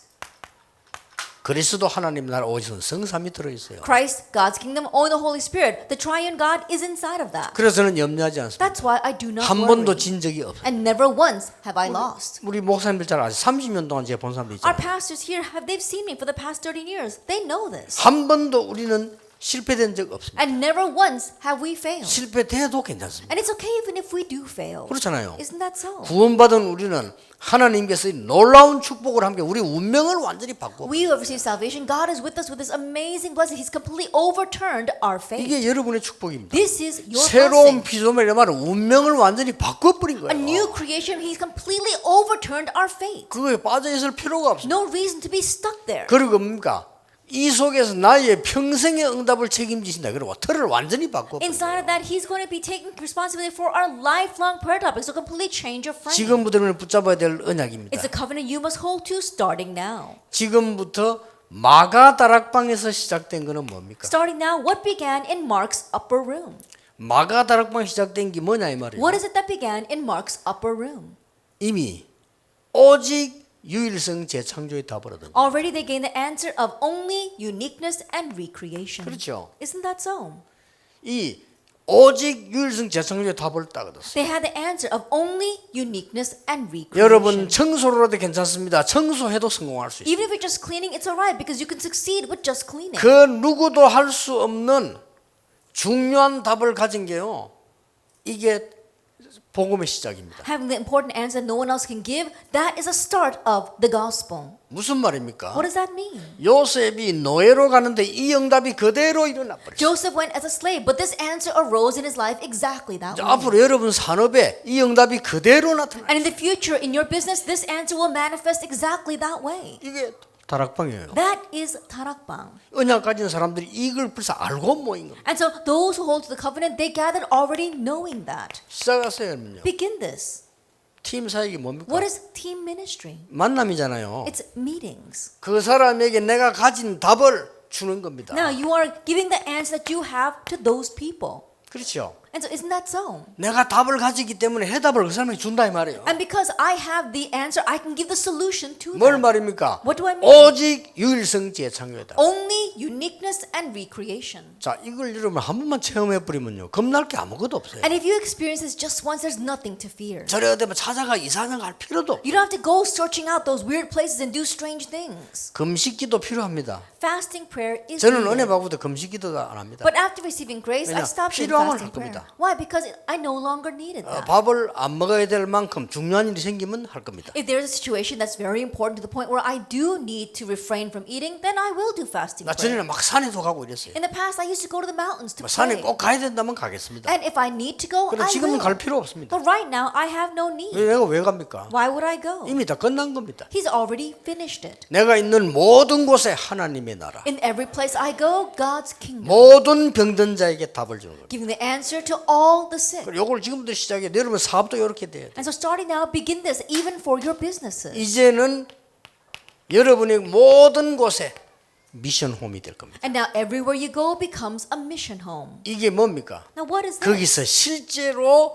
그리스도 하나님 나라 오시는 성삼위 들어있어요. Christ, God's kingdom, or the Holy Spirit, the triune God is inside of that. 그래서 저는 염려하지 않습니다. That's why I do not 한 worry. 번도 진 적이 없어요. And never once have I lost. 우리 목사님들 잘 아세요. 30년 동안 제가 본 사람들 Our 있잖아요. pastors here, they've seen me for the past 30 years. They know this. 한 번도 우리는 실패된 적 없습니다. And never once have we failed. 실패돼도 괜찮습니다. And it's okay even if we do fail. 그렇잖아요. Isn't that so? 구원받은 우리는 하나님께서 이 놀라운 축복을 함께 우리 운명을 완전히 바꾸어. We who have received salvation, God is with us with this amazing blessing. He's completely overturned our fate. 이게 여러분의 축복입니다. This is your 새로운 blessing. 피조물이란 말은 운명을 완전히 바꿔버린 A 거예요. new creation, He's completely overturned our fate. 그거에 빠져 있을 필요가 없어요. No reason to be stuck there. 그리고 뭡니까? 이 속에서 나의 평생의 응답을 책임지신다. 그리고 틀을 완전히 바꿔. Inside of that, He's going to be taking responsibility for our lifelong prayer topics. So completely change your frame. 지금부터는 붙잡아야 될 언약입니다. It's a covenant you must hold to starting now. 지금부터 마가 다락방에서 시작된 거는 뭡니까? Starting now, what began in Mark's upper room? 마가 다락방 시작된 게 뭐냐 이 말이에요. What is it that began in Mark's upper room? 이미 오직 유일성 재창조의 답을 얻은 거예요. Already they gained the answer of only uniqueness and recreation. 그렇죠. Isn't that so? 이 오직 유일성 재창조의 답을 딱 얻었어요. They had the answer of only uniqueness and recreation. 여러분 청소로라도 괜찮습니다. 청소해도 성공할 수 있어요. Even if you're just cleaning, it's alright because you can succeed with just cleaning. 그 누구도 할 수 없는 중요한 답을 가진 게요. 이게 복음의 시작입니다. Having the important answer that no one else can give, that is a start of the gospel. 무슨 말입니까? What does that mean? 요셉이 노예로 가는데 이 응답이 그대로 일어나 버렸어요. Joseph went as a slave, but this answer arose in his life exactly that way. 앞으로 여러분 산업에 이 응답이 그대로 나타나. And in the future, in your business, this answer will manifest exactly that way. 이게 다락방이에요. That is tarakbang. 언약 가진 사람들이 이걸 벌써 알고 모인 겁니다. And so those who hold to the covenant, they gathered already knowing that. 시작하세요, 여러분요. Begin this. 팀 사역이 뭡니까? What is team ministry? 만남이잖아요. It's meetings. 그 사람에게 내가 가진 답을 주는 겁니다. Now you are giving the answer that you have to those people. 그렇죠. And so isn't that so? 내가 답을 가지기 때문에 해답을 그 사람에게 준다 이 말이에요. And because I have the answer, I can give the solution to 뭘 them. 말입니까? What do I mean? 오직 유일성 재창조다. Only uniqueness and recreation. 자, 이걸 여러분 한 번만 체험해 버리면요, 겁날 게 아무것도 없어요. And if you experience this just once, there's nothing to fear. 저래 어디 찾아가 이상한 갈 필요도 없어요. You don't have to go searching out those weird places and do strange things. 금식기도 필요합니다. Fasting prayer is 저는 needed. 은혜 받고도 금식기도 안 합니다. But after receiving grace, I 왜냐? stopped doing 필요하면 fasting 할 겁니다. prayer. 합니다. Why? Because I no longer needed that. 밥을 안 먹어야 될 만큼 중요한 일이 생기면 할 겁니다. If there's a situation that's very important to the point where I do need to refrain from eating, then I will do fasting 나 prayer. 전에는 막 산에도 가고 이랬어요. In the past, I used to go to the mountains to 산에 pray. 꼭 가야 된다면 가겠습니다. And if I need to go, 그런데 I 지금은 will. 갈 필요 없습니다. But right now, I have no need. 내가 왜 갑니까? Why would I go? 이미 다 끝난 겁니다. He's already finished it. 내가 있는 모든 곳에 하나님의 나라, In every place I go, God's kingdom. 모든 병든 자에게 답을 주는 겁니다. Giving the answer to all the sick. 요걸 지금부터 시작해. 내려면 사업도 이렇게 돼야 돼. And so starting now, begin this even for your businesses. 이제는 여러분이 모든 곳에 미션 홈이 될 겁니다. And now everywhere you go becomes a mission home. 이게 뭡니까? Now what is this? 거기서 실제로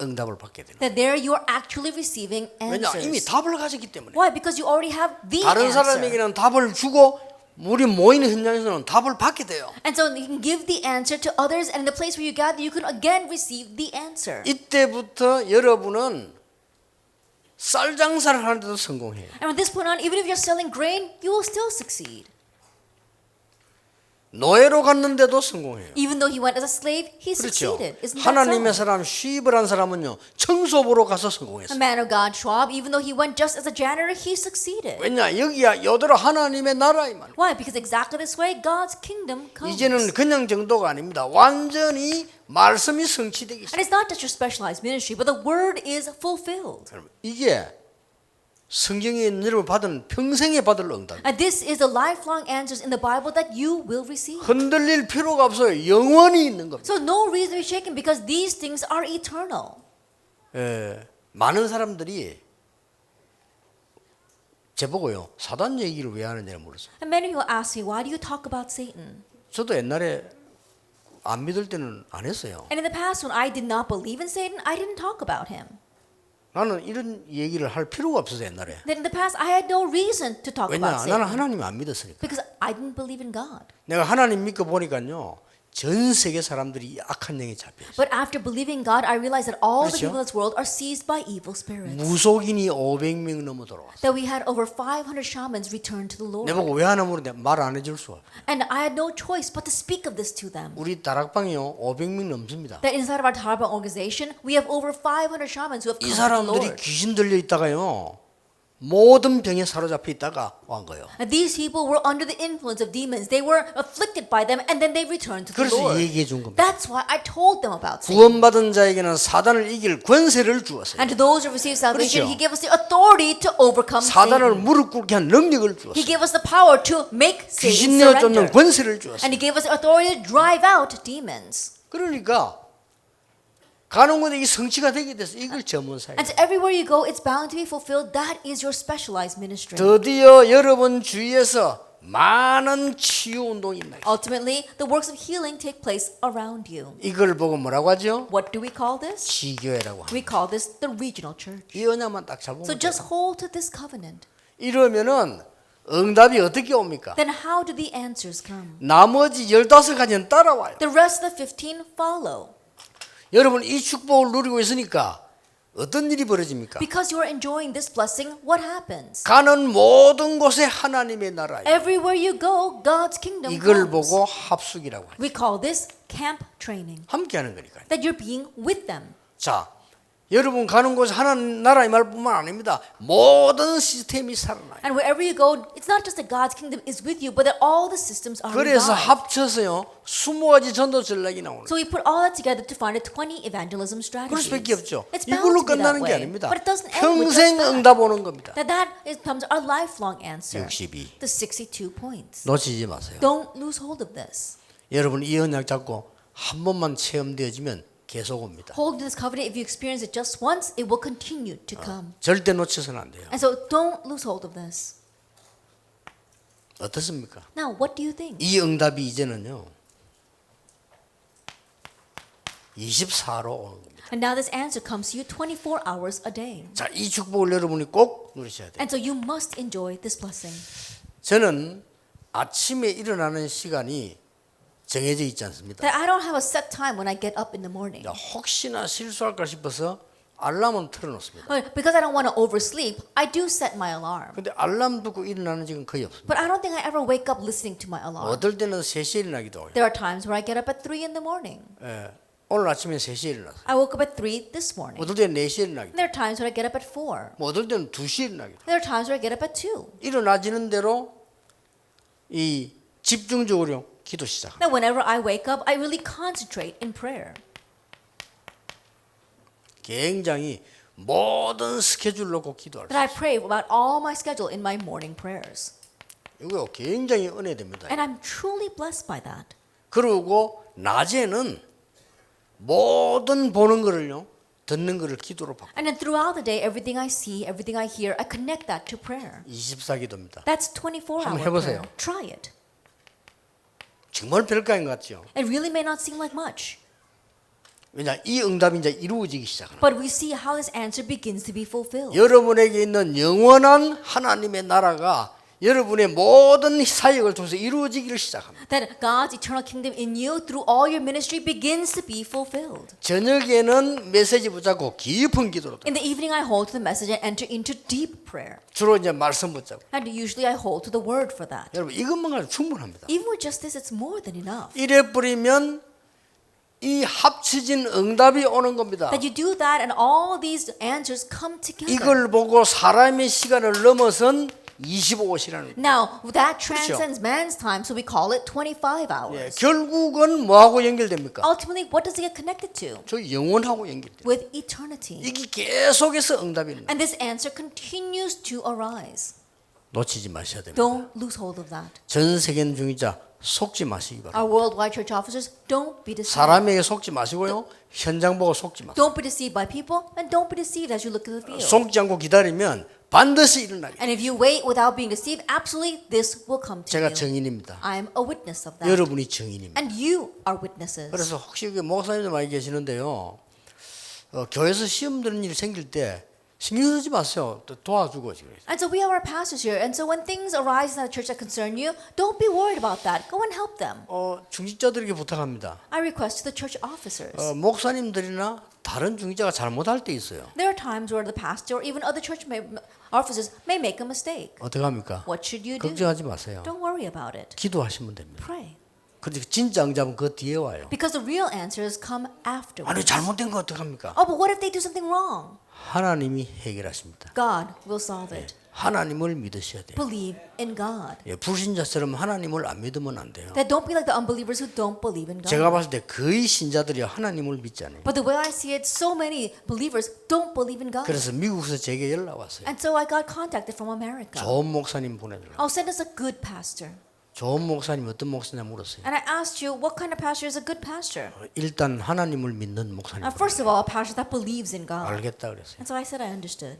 응답을 받게 되는. That there you are actually receiving 왜냐 answers. 이미 답을 가졌기 때문에. Why? Because you already have the 다른 answer. 사람에게는 답을 주고 우리 모이는 현장에서는 답을 받게 돼요. And so you can give the answer to others, and in the place where you gather, you can again receive the answer. 이때부터 여러분은 쌀 장사를 하는데도 성공해요. And from this point on, even if you're selling grain, you will still succeed. 노예로 갔는데도 성공해요. Even though he went as a slave, he 그렇죠. succeeded. Isn't that 하나님의 so? 사람 쉬입을 한 사람은요 청소부로 가서 A 성공했어요. man of God, Schwab, even though he went just as a janitor, he succeeded. 왜냐 여기야 여대로 하나님의 나라 이 말. Why? Because exactly this way, God's kingdom comes. 이제는 그냥 정도가 아닙니다. 완전히 말씀이 성취되기 시작. And it's not just your specialized ministry, but the word is fulfilled. 이게 성경에 여러분 받은 평생에 받을 응답. And this is the lifelong answers in the Bible that you will receive. 흔들릴 필요가 없어요. 영원히 있는 겁니다. So no reason to be shaken because these things are eternal. 많은 사람들이 제보고요. 사단 얘기를 왜 하느냐를 물었어요. And many people ask me, why do you talk about Satan? 저도 옛날에 안 믿을 때는 안 했어요. And in the past, when I did not believe in Satan, I didn't talk about him. 나는 이런 얘기를 할 필요가 없어서 옛날에. Then in the past, I had no reason to talk 왜냐 about 나는 Satan. 하나님 안 믿었으니까. Because I didn't believe in God. 내가 하나님 믿고 보니까요. 전 세계 사람들이 악한 영에 잡혀 있어요. But after believing God, I realized that all the 그렇죠? people in this world are seized by evil spirits. 무속인이 500명 넘어 돌아왔어요. That we had over 500 shamans return to the Lord. 내보고 왜 하나 물었는데 말 안 해줄 수 없어. And I had no choice but to speak of this to them. 우리 다락방이요 500명 넘습니다. That inside of our Tarabang organization, we have over 500 shamans who have 이 come to the 사람들이 Lord. 귀신 들려 있다가요 모든 병에 사로잡혀 있다가 온 거예요. And these people were under the influence of demons. They were afflicted by them, and then they returned to the 그래서 Lord. 얘기해 준 겁니다. That's why I told them about Satan. 구원받은 자에게는 사단을 이길 권세를 주었어요. And to those who receive salvation, 그렇죠. He gave us the authority to overcome 사단을 Satan. 무릎 꿇게 한 능력을 주었어요. He gave us the power to make Satan 귀신 내어 쫓는 surrender. 권세를 주었어요. And He gave us the authority to drive out demons. 그러니까 가는 곳에 이 성취가 되게 돼서 이걸 전문사예요. And so everywhere you go, it's bound to be fulfilled. That is your specialized ministry. 드디어 여러분 주위에서 많은 치유 운동이 일어나요. Ultimately, the works of healing take place around you. 이걸 보고 뭐라고 하죠? What do we call this? 지교회라고 합니다. We call this the regional church. 이 언약만 딱 잡으면 So 돼요. just hold to this covenant. 이러면은 응답이 어떻게 옵니까? Then how do the answers come? 나머지 15가지는 따라와요. The rest of the 15 follow. 여러분 이 축복을 누리고 있으니까 어떤 일이 벌어집니까? Because you are enjoying this blessing, what happens? 가는 모든 곳에 하나님의 나라예요. Everywhere you go, God's kingdom 이걸 comes. 보고 합숙이라고 하죠. We call this camp training. 함께하는 거니까요. That you're being with them. 자, 여러분 가는 곳에 하나님 나라의 말뿐만 아닙니다. 모든 시스템이 살아나요. And wherever you go, it's not just that God's kingdom is with you, but that all the systems are 그래서 revived. 합쳐서요 20가지 전도 전략이 나오는. So we put all that together to find a 20 evangelism 그럴 strategies. 수밖에 없죠. It's bound 이걸로 to be that 끝나는 게 way. 아닙니다. But it doesn't end with just 평생 that. 응답 오는 겁니다. That becomes our lifelong answer. 62. The 62 points. 놓치지 마세요. Don't lose hold of this. 여러분 이 언약 잡고 한 번만 체험되어지면 계속 옵니다. Hold to this covenant. If you experience it just once, it will continue to come. 절대 놓쳐서는 안 돼요. And so don't lose hold of this. 어떻습니까? Now, what do you think? 이 응답이 이제는요 24로 오는 겁니다. And now this answer comes to you 24 hours a day. 자, 이 축복을 여러분이 꼭 누리셔야 돼요. And so you must enjoy this blessing. 저는 아침에 일어나는 시간이 정해져 있지 않습니다. That I don't have a set time when I get up in the morning. 혹시나 실수할까 싶어서 알람은 틀어놓습니다. Because I don't want to oversleep, I do set my alarm. 근데 알람 듣고 일어나는 적은 거의 없습니다. But I don't think I ever wake up listening to my alarm. 어떨 때는 3시에 일어나기도 해요. There are times where I get up at 3 in the morning. 예, 오늘 아침에 3시에 일어났어요. I woke up at 3 this morning. 어떨 때는 4시에 일어나기도 There are times where I get up at 4. 뭐 어떨 때는 2시에 일어나기도 There are times where I get up at 2. 일어나지는 대로 이 집중적으로 기도 시작. Now, whenever I wake up, I really concentrate in prayer. 굉장히 모든 스케줄 놓고 기도할 수 That I 있어요. pray about all my schedule in my morning prayers. 이거 굉장히 은혜됩니다. And I'm truly blessed by that. 그리고 낮에는 모든 보는 거를요, 듣는 거를 기도로 바꿔. And then throughout the day, everything I see, everything I hear, I connect that to prayer. 24기도입니다. That's 24-hour 한번 해보세요. prayer. Try it. 정말 별거 아닌 것 같죠? It really may not seem like much. 왜냐, 이 응답이 이제 이루어지기 시작합니다. But we see how this answer begins to be fulfilled. 여러분에게 있는 영원한 하나님의 나라가 여러분의 모든 사역을 통해서 이루어지기를 시작합니다. That God's eternal kingdom in you through all your ministry begins to be fulfilled. 저녁에는 메시지 붙잡고 깊은 기도로 In the evening, I hold to the message and enter into deep prayer. 주로 이제 말씀 붙잡고. And usually I hold to the word for that. 여러분 이것만 가지고 충분합니다. Even with just this, it's more than enough. 이래 버리면 이 합쳐진 응답이 오는 겁니다. That you do that and all these answers come together. 이걸 보고 사람의 시간을 넘어선 25시라는 거예요. Now, that transcends man's time, so we call it 25 hours. 예, 결국은 뭐하고 연결됩니까? Ultimately, what does it get connected to? 저 영원하고 연결돼요. With eternity. 이게 계속해서 응답이 있는 거예요. And this answer continues to arise. 놓치지 마셔야 됩니다. Don't lose hold of that. 전 세계 중이자 속지 마시기 바랍니다. Our worldwide church officers, don't be deceived. 사람에게 속지 마시고요. 현장 보고 속지 마세요. Don't be deceived by people, and don't be deceived as you look at the field. 속지 않고 기다리면 반드시 일어나게. And if you wait without being deceived, absolutely this will come to 제가 you. 증인입니다. I am a witness of that. 여러분이 증인입니다. And you are witnesses. 그래서 혹시 목사님들 많이 계시는데요. 교회에서 시험 드는 일이 생길 때 신경 쓰지 마세요. 또 도와주고 지금. And so we have our pastors here. And so when things arise in the church that concern you, don't be worried about that. Go and help them. 중직자들에게 부탁합니다. I request to the church officers. 목사님들이나 다른 중직자가 잘못할 때 있어요. There are times where the pastor or even other church officers may make a mistake. 어떻게 합니까? What should you do? 걱정하지 마세요. Don't worry about it. 기도하시면 됩니다. Pray. 근데 진짜 응답은 그 뒤에 와요. Because the real answers come afterwards. 아니 잘못된 거 어떻게 합니까? Oh, but what if they do something wrong? 하나님이 해결하십니다. God will solve it. 하나님을 믿으셔야 돼요. Believe in God. 불신자처럼 하나님을 안 믿으면 안 돼요. That don't be like the unbelievers who don't believe in God. 제가 봤을 때 거의 신자들이 하나님을 믿지 않아요. But the way I see it, so many believers don't believe in God. 그래서 미국에서 제게 연락 왔어요. And so I got contacted from America. 좋은 목사님 보내달라고. Oh, send us a good pastor. 좋은 목사님 어떤 목사냐 물었어요. And I asked you, what kind of pastor is a good pastor? 일단 하나님을 믿는 목사님. First of all, a pastor that believes in God. 알겠다 그랬어요. And so I said I understood.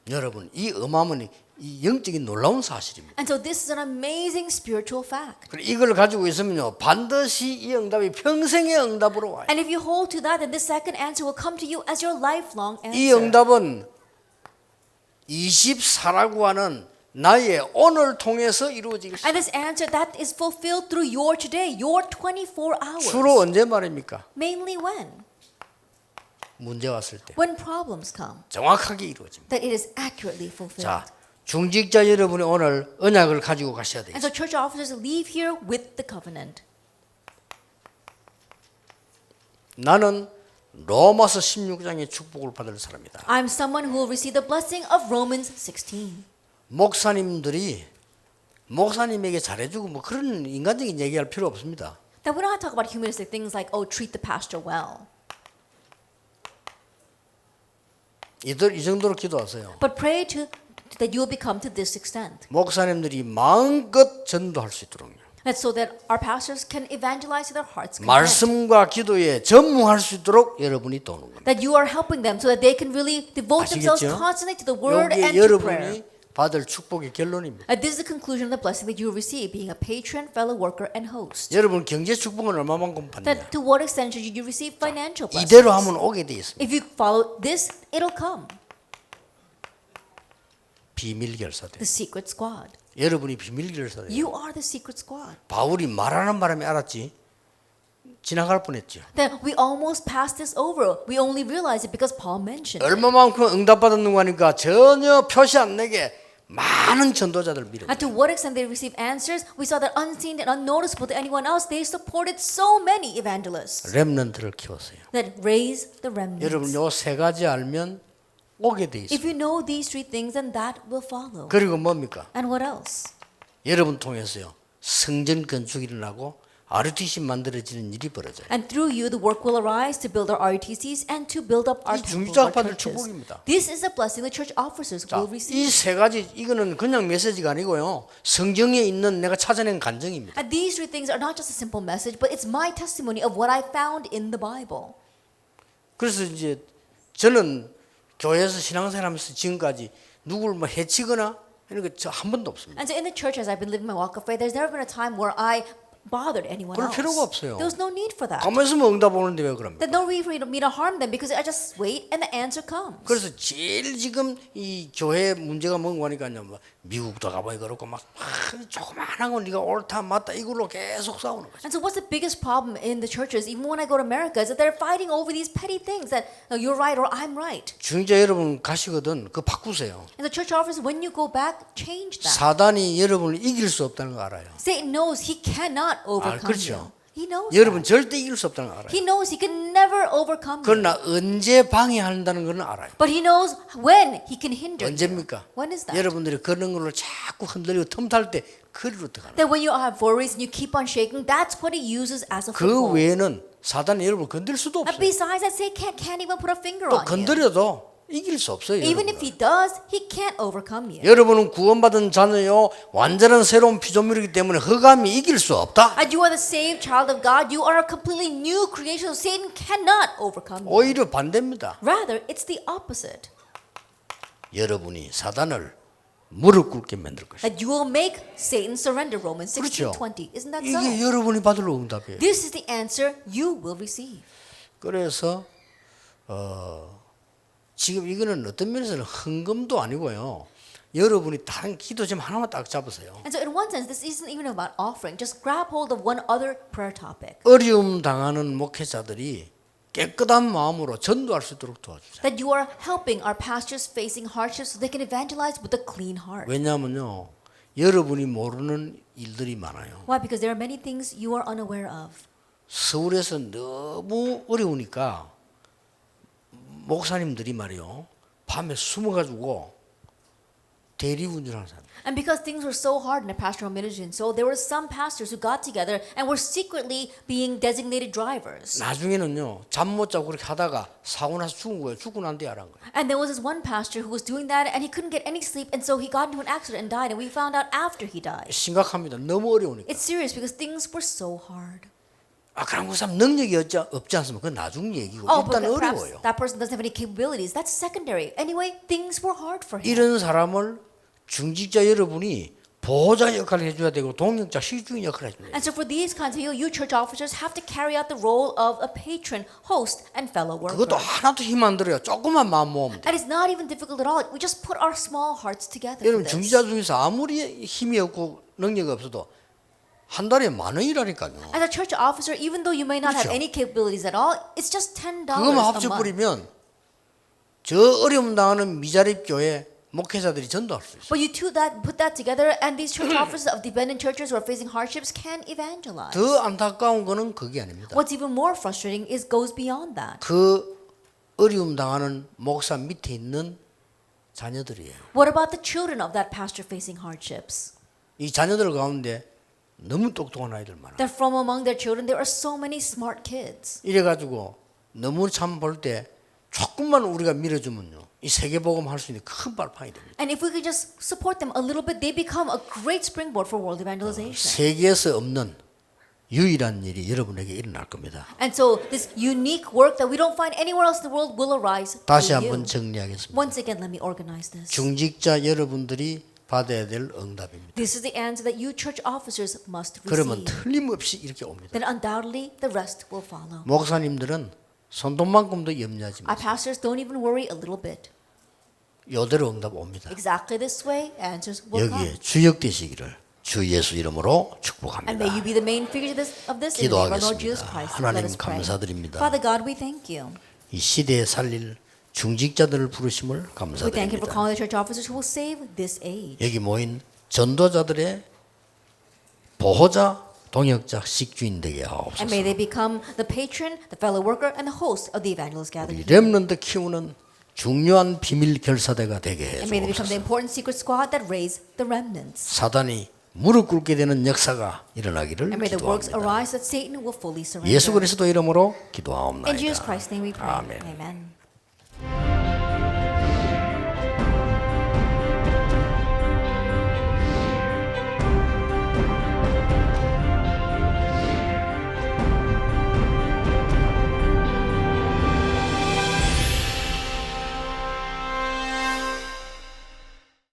여러분 이 어마어마한 이 영적인 놀라운 사실입니다. And so this is an amazing spiritual fact. 이걸 가지고 있으면요 반드시 이 응답이 평생의 응답으로 와요. And if you hold to that, then this second answer will come to you as your lifelong answer. 이 응답은 24라고 하는 나의 오늘 통해서 이루어지기 시작합니다. And this answer that is fulfilled through your today, your 24 hours. 주로 언제 말입니까? Mainly when? 문제 왔을 때. When problems come. 정확하게 이루어집니다. That it is accurately fulfilled. 자, 중직자 여러분이 오늘 언약을 가지고 가셔야 돼요. And so church officers leave here with the covenant. 나는 로마서 16장의 축복을 받을 사람이다. I'm someone who will receive the blessing of Romans 16. 목사님들이 목사님에게 잘해주고 뭐 그런 인간적인 얘기할 필요 없습니다. That we don't have to talk about humanistic things like, oh, treat the pastor well. 이들 이 정도로 기도하세요. But pray that you will become to this extent. 목사님들이 마음껏 전도할 수 있도록요. And so that our pastors can evangelize to their hearts. 말씀과 기도에 전무할 수 있도록 여러분이 도는 겁니다. That you are helping them so that they can really devote themselves 아시겠죠? constantly to the word 이게 and to prayer. 여러분이 받을 축복의 결론입니다. This is the conclusion of the blessing that you will receive, being a patron, fellow worker, and host. 여러분 경제 축복은 얼마만큼 받느냐? That to what extent should you receive financial blessings? 이대로 하면 오게 돼 있습니다. If you follow this, it'll come. 비밀 결사대. The secret squad. 여러분이 비밀 결사대. You are the secret squad. 바울이 말하는 바람에 알았지. 지나갈 뻔했죠. Then we almost passed this over. We only realized it because Paul mentioned it. 얼마만큼 응답받았는가 하니까 전혀 표시 안 내게 많은 전도자들 밀어. And to what extent they received answers, we saw that unseen and unnoticeable to anyone else, they supported so many evangelists 렘넌트를 키웠어요. that raised the 여러분 remnants. 요 세 가지 알면 오게 돼 있어요. If you know these three things, then that will follow. 그리고 뭡니까? And what else? 여러분 통해서요 성전 건축이 일어나고 RUTC 만들어지는 일이 벌어져요. And through you, the work will arise to build our RUTCs and to build up our 이 temples, 중직자가 our 받을 churches. 축복입니다. This is a blessing the church officers will receive. 이 세 가지 이거는 그냥 메시지가 아니고요. 성경에 있는 내가 찾아낸 간증입니다. And these three things are not just a simple message, but it's my testimony of what I found in the Bible. 그래서 이제 저는 교회에서 신앙생활하면서 지금까지 누구를 뭐 해치거나 이런 거 저 한 번도 없습니다. And so in the church, as I've been living my walk of faith, there's never been a time where I bothered anyone 그럴 else. 필요가 없어요. There was no need for that. 가만히 있으면 응답 오는데 왜 그럽니까? There's no need for me to harm them because I just wait and the answer comes. 그래서 제일 지금 이 교회 문제가 뭔가 하니까요. 뭐 미국도 가보니 그렇고 막 조그만한 건 네가 옳다 맞다 이걸로 계속 싸우는 거죠. And so what's the biggest problem in the churches, even when I go to America, is that they're fighting over these petty things that you're right or I'm right. 중직자 여러분 가시거든 그거 바꾸세요. And the church officers, when you go back, change that. 사단이 여러분을 이길 수 없다는 거 알아요. Satan knows he cannot overcome 그렇죠. you. He knows 여러분 that. 절대 이길 수 없다는 거 알아요. He knows he can never overcome you. 그러나 언제 방해한다는 건 알아요. But he knows when he can hinder you. 언제입니까? When is that? 여러분들이 그런 걸로 자꾸 흔들리고 틈탈 때 그리로 들어가는 That when you have worries and you keep on shaking, that's what he uses as a 그 foothold. 외에는 사단이 여러분을 건들 수도 And 없어요. besides that, Satan can't even put a finger 또 on you. 건드려도 이길 수 없어요. Even if he 여러분은. does, he can't overcome you. 여러분은 구원받은 자녀요 완전한 새로운 피조물이기 때문에 흑암이 이길 수 없다. And you are the saved child of God. You are a completely new creation. So Satan cannot overcome you. 오히려 반대입니다. Rather, it's the opposite. 여러분이 사단을 무릎 꿇게 만들 것이다. That you will make Satan surrender. Romans 그렇죠. 16:20. Isn't that 이게 so? 여러분이 받을 응답이에요. This is the answer you will receive. 그래서 지금 이거는 어떤 면에서는 헌금도 아니고요. 여러분이 다른 기도 좀 하나만 딱 잡으세요. And so in one sense, this isn't even about offering. Just grab hold of one other prayer topic. 어려움 당하는 목회자들이 깨끗한 마음으로 전도할 수 있도록 도와주세요. That you are helping our pastors facing hardships so they can evangelize with a clean heart. 왜냐하면요. 여러분이 모르는 일들이 많아요. Why? Because there are many things you are unaware of. 서울에서 너무 어려우니까 목사님들이 말이요. 밤에 숨어가지고 대리운전하는 사람. And because things were so hard in the pastoral ministry, and so there were some pastors who got together and were secretly being designated drivers. 나중에는요. 잠 못 자고 그렇게 하다가 사고 나서 죽은 거예요. 죽고 난 뒤에 알은 거예요. And there was this one pastor who was doing that and he couldn't get any sleep, and so he got into an accident and died, and we found out after he died. 심각합니다. 너무 어려우니까. It's serious because things were so hard. 그런 그 사람 능력이 없지 않으면 그건 나중 얘기고 But 일단 perhaps 어려워요. that person doesn't have any capabilities. That's secondary. Anyway, things were hard for him. 이런 사람을 중직자 여러분이 보호자 역할을 해줘야 되고 동역자 시주인 역할을 해줘야 돼요. And so for these kinds of you church officers have to carry out the role of a patron, host, and fellow worker. 그것도 하나도 힘 안 들어요. 조금만 마음 모으면 돼요. And it's not even difficult at all. We just put our small hearts together for 여러분 this. 중직자 중에서 아무리 힘이 없고 능력이 없어도 한 달에 10,000원이라니까요. As a church officer, even though you may not have 그렇죠. any capabilities at all, it's just $10 그거만 a month. 합쳐버리면 저 어려움 당하는 미자립 교회 목회자들이 전도할 수 있어요. But you put that together, and these church officers of dependent churches who are facing hardships can evangelize. 더 안타까운 거는 그게 아닙니다. What's even more frustrating is goes beyond that. 그 어려움 당하는 목사 밑에 있는 자녀들이에요. What about the children of that pastor facing hardships? 이 자녀들 가운데 너무 똑똑한 아이들 많아. That from among their children there are so many smart kids. 이래가지고 너무 참 볼 때 조금만 우리가 밀어주면요, 이 세계복음 할 수 있는 큰 발판이 됩니다. And if we could just support them a little bit, they become a great springboard for world evangelization. 세계에서 없는 유일한 일이 여러분에게 일어날 겁니다. And so this unique work that we don't find anywhere else in the world will arise 다시 through 한번 you. 정리하겠습니다. Once again, let me organize this. 중직자 여러분들이 받아야 될 응답입니다. This is the answer that you church officers must 그러면 receive. 틀림없이 이렇게 옵니다. Then undoubtedly the rest will follow. 목사님들은 손톱만큼도 염려하지 Our 마세요. pastors don't even worry a little bit. 이대로 응답 옵니다. Exactly this way, answers will come. 여기에 주역되시기를 주 예수 이름으로 And 축복합니다. may you be the main figures of this in the name of our Lord Jesus 기도하겠습니다. Christ. Let 하나님 us pray. 감사드립니다. Father God, we thank you. 이 시대에 살릴 중직자들을 부르심을 We thank you for 감사드립니다. calling the church officers who will save this age. 여기 모인 전도자들의 보호자, 동역자, 식주인 되게 하옵소서. And may they become the patron, the fellow worker, and the host of the evangelist 우리 gathering. 렘넌트 키우는 중요한 비밀 결사대가 되게 해 And may they become 주옵소서. the important secret squad that raise the remnants. 사단이 무릎 꿇게 되는 역사가 일어나기를 And may the works 기도합니다. arise that Satan will fully surrender. 예수 그리스도 이름으로 In 기도하옵나이다. Jesus Christ's name we pray. 아멘. Amen.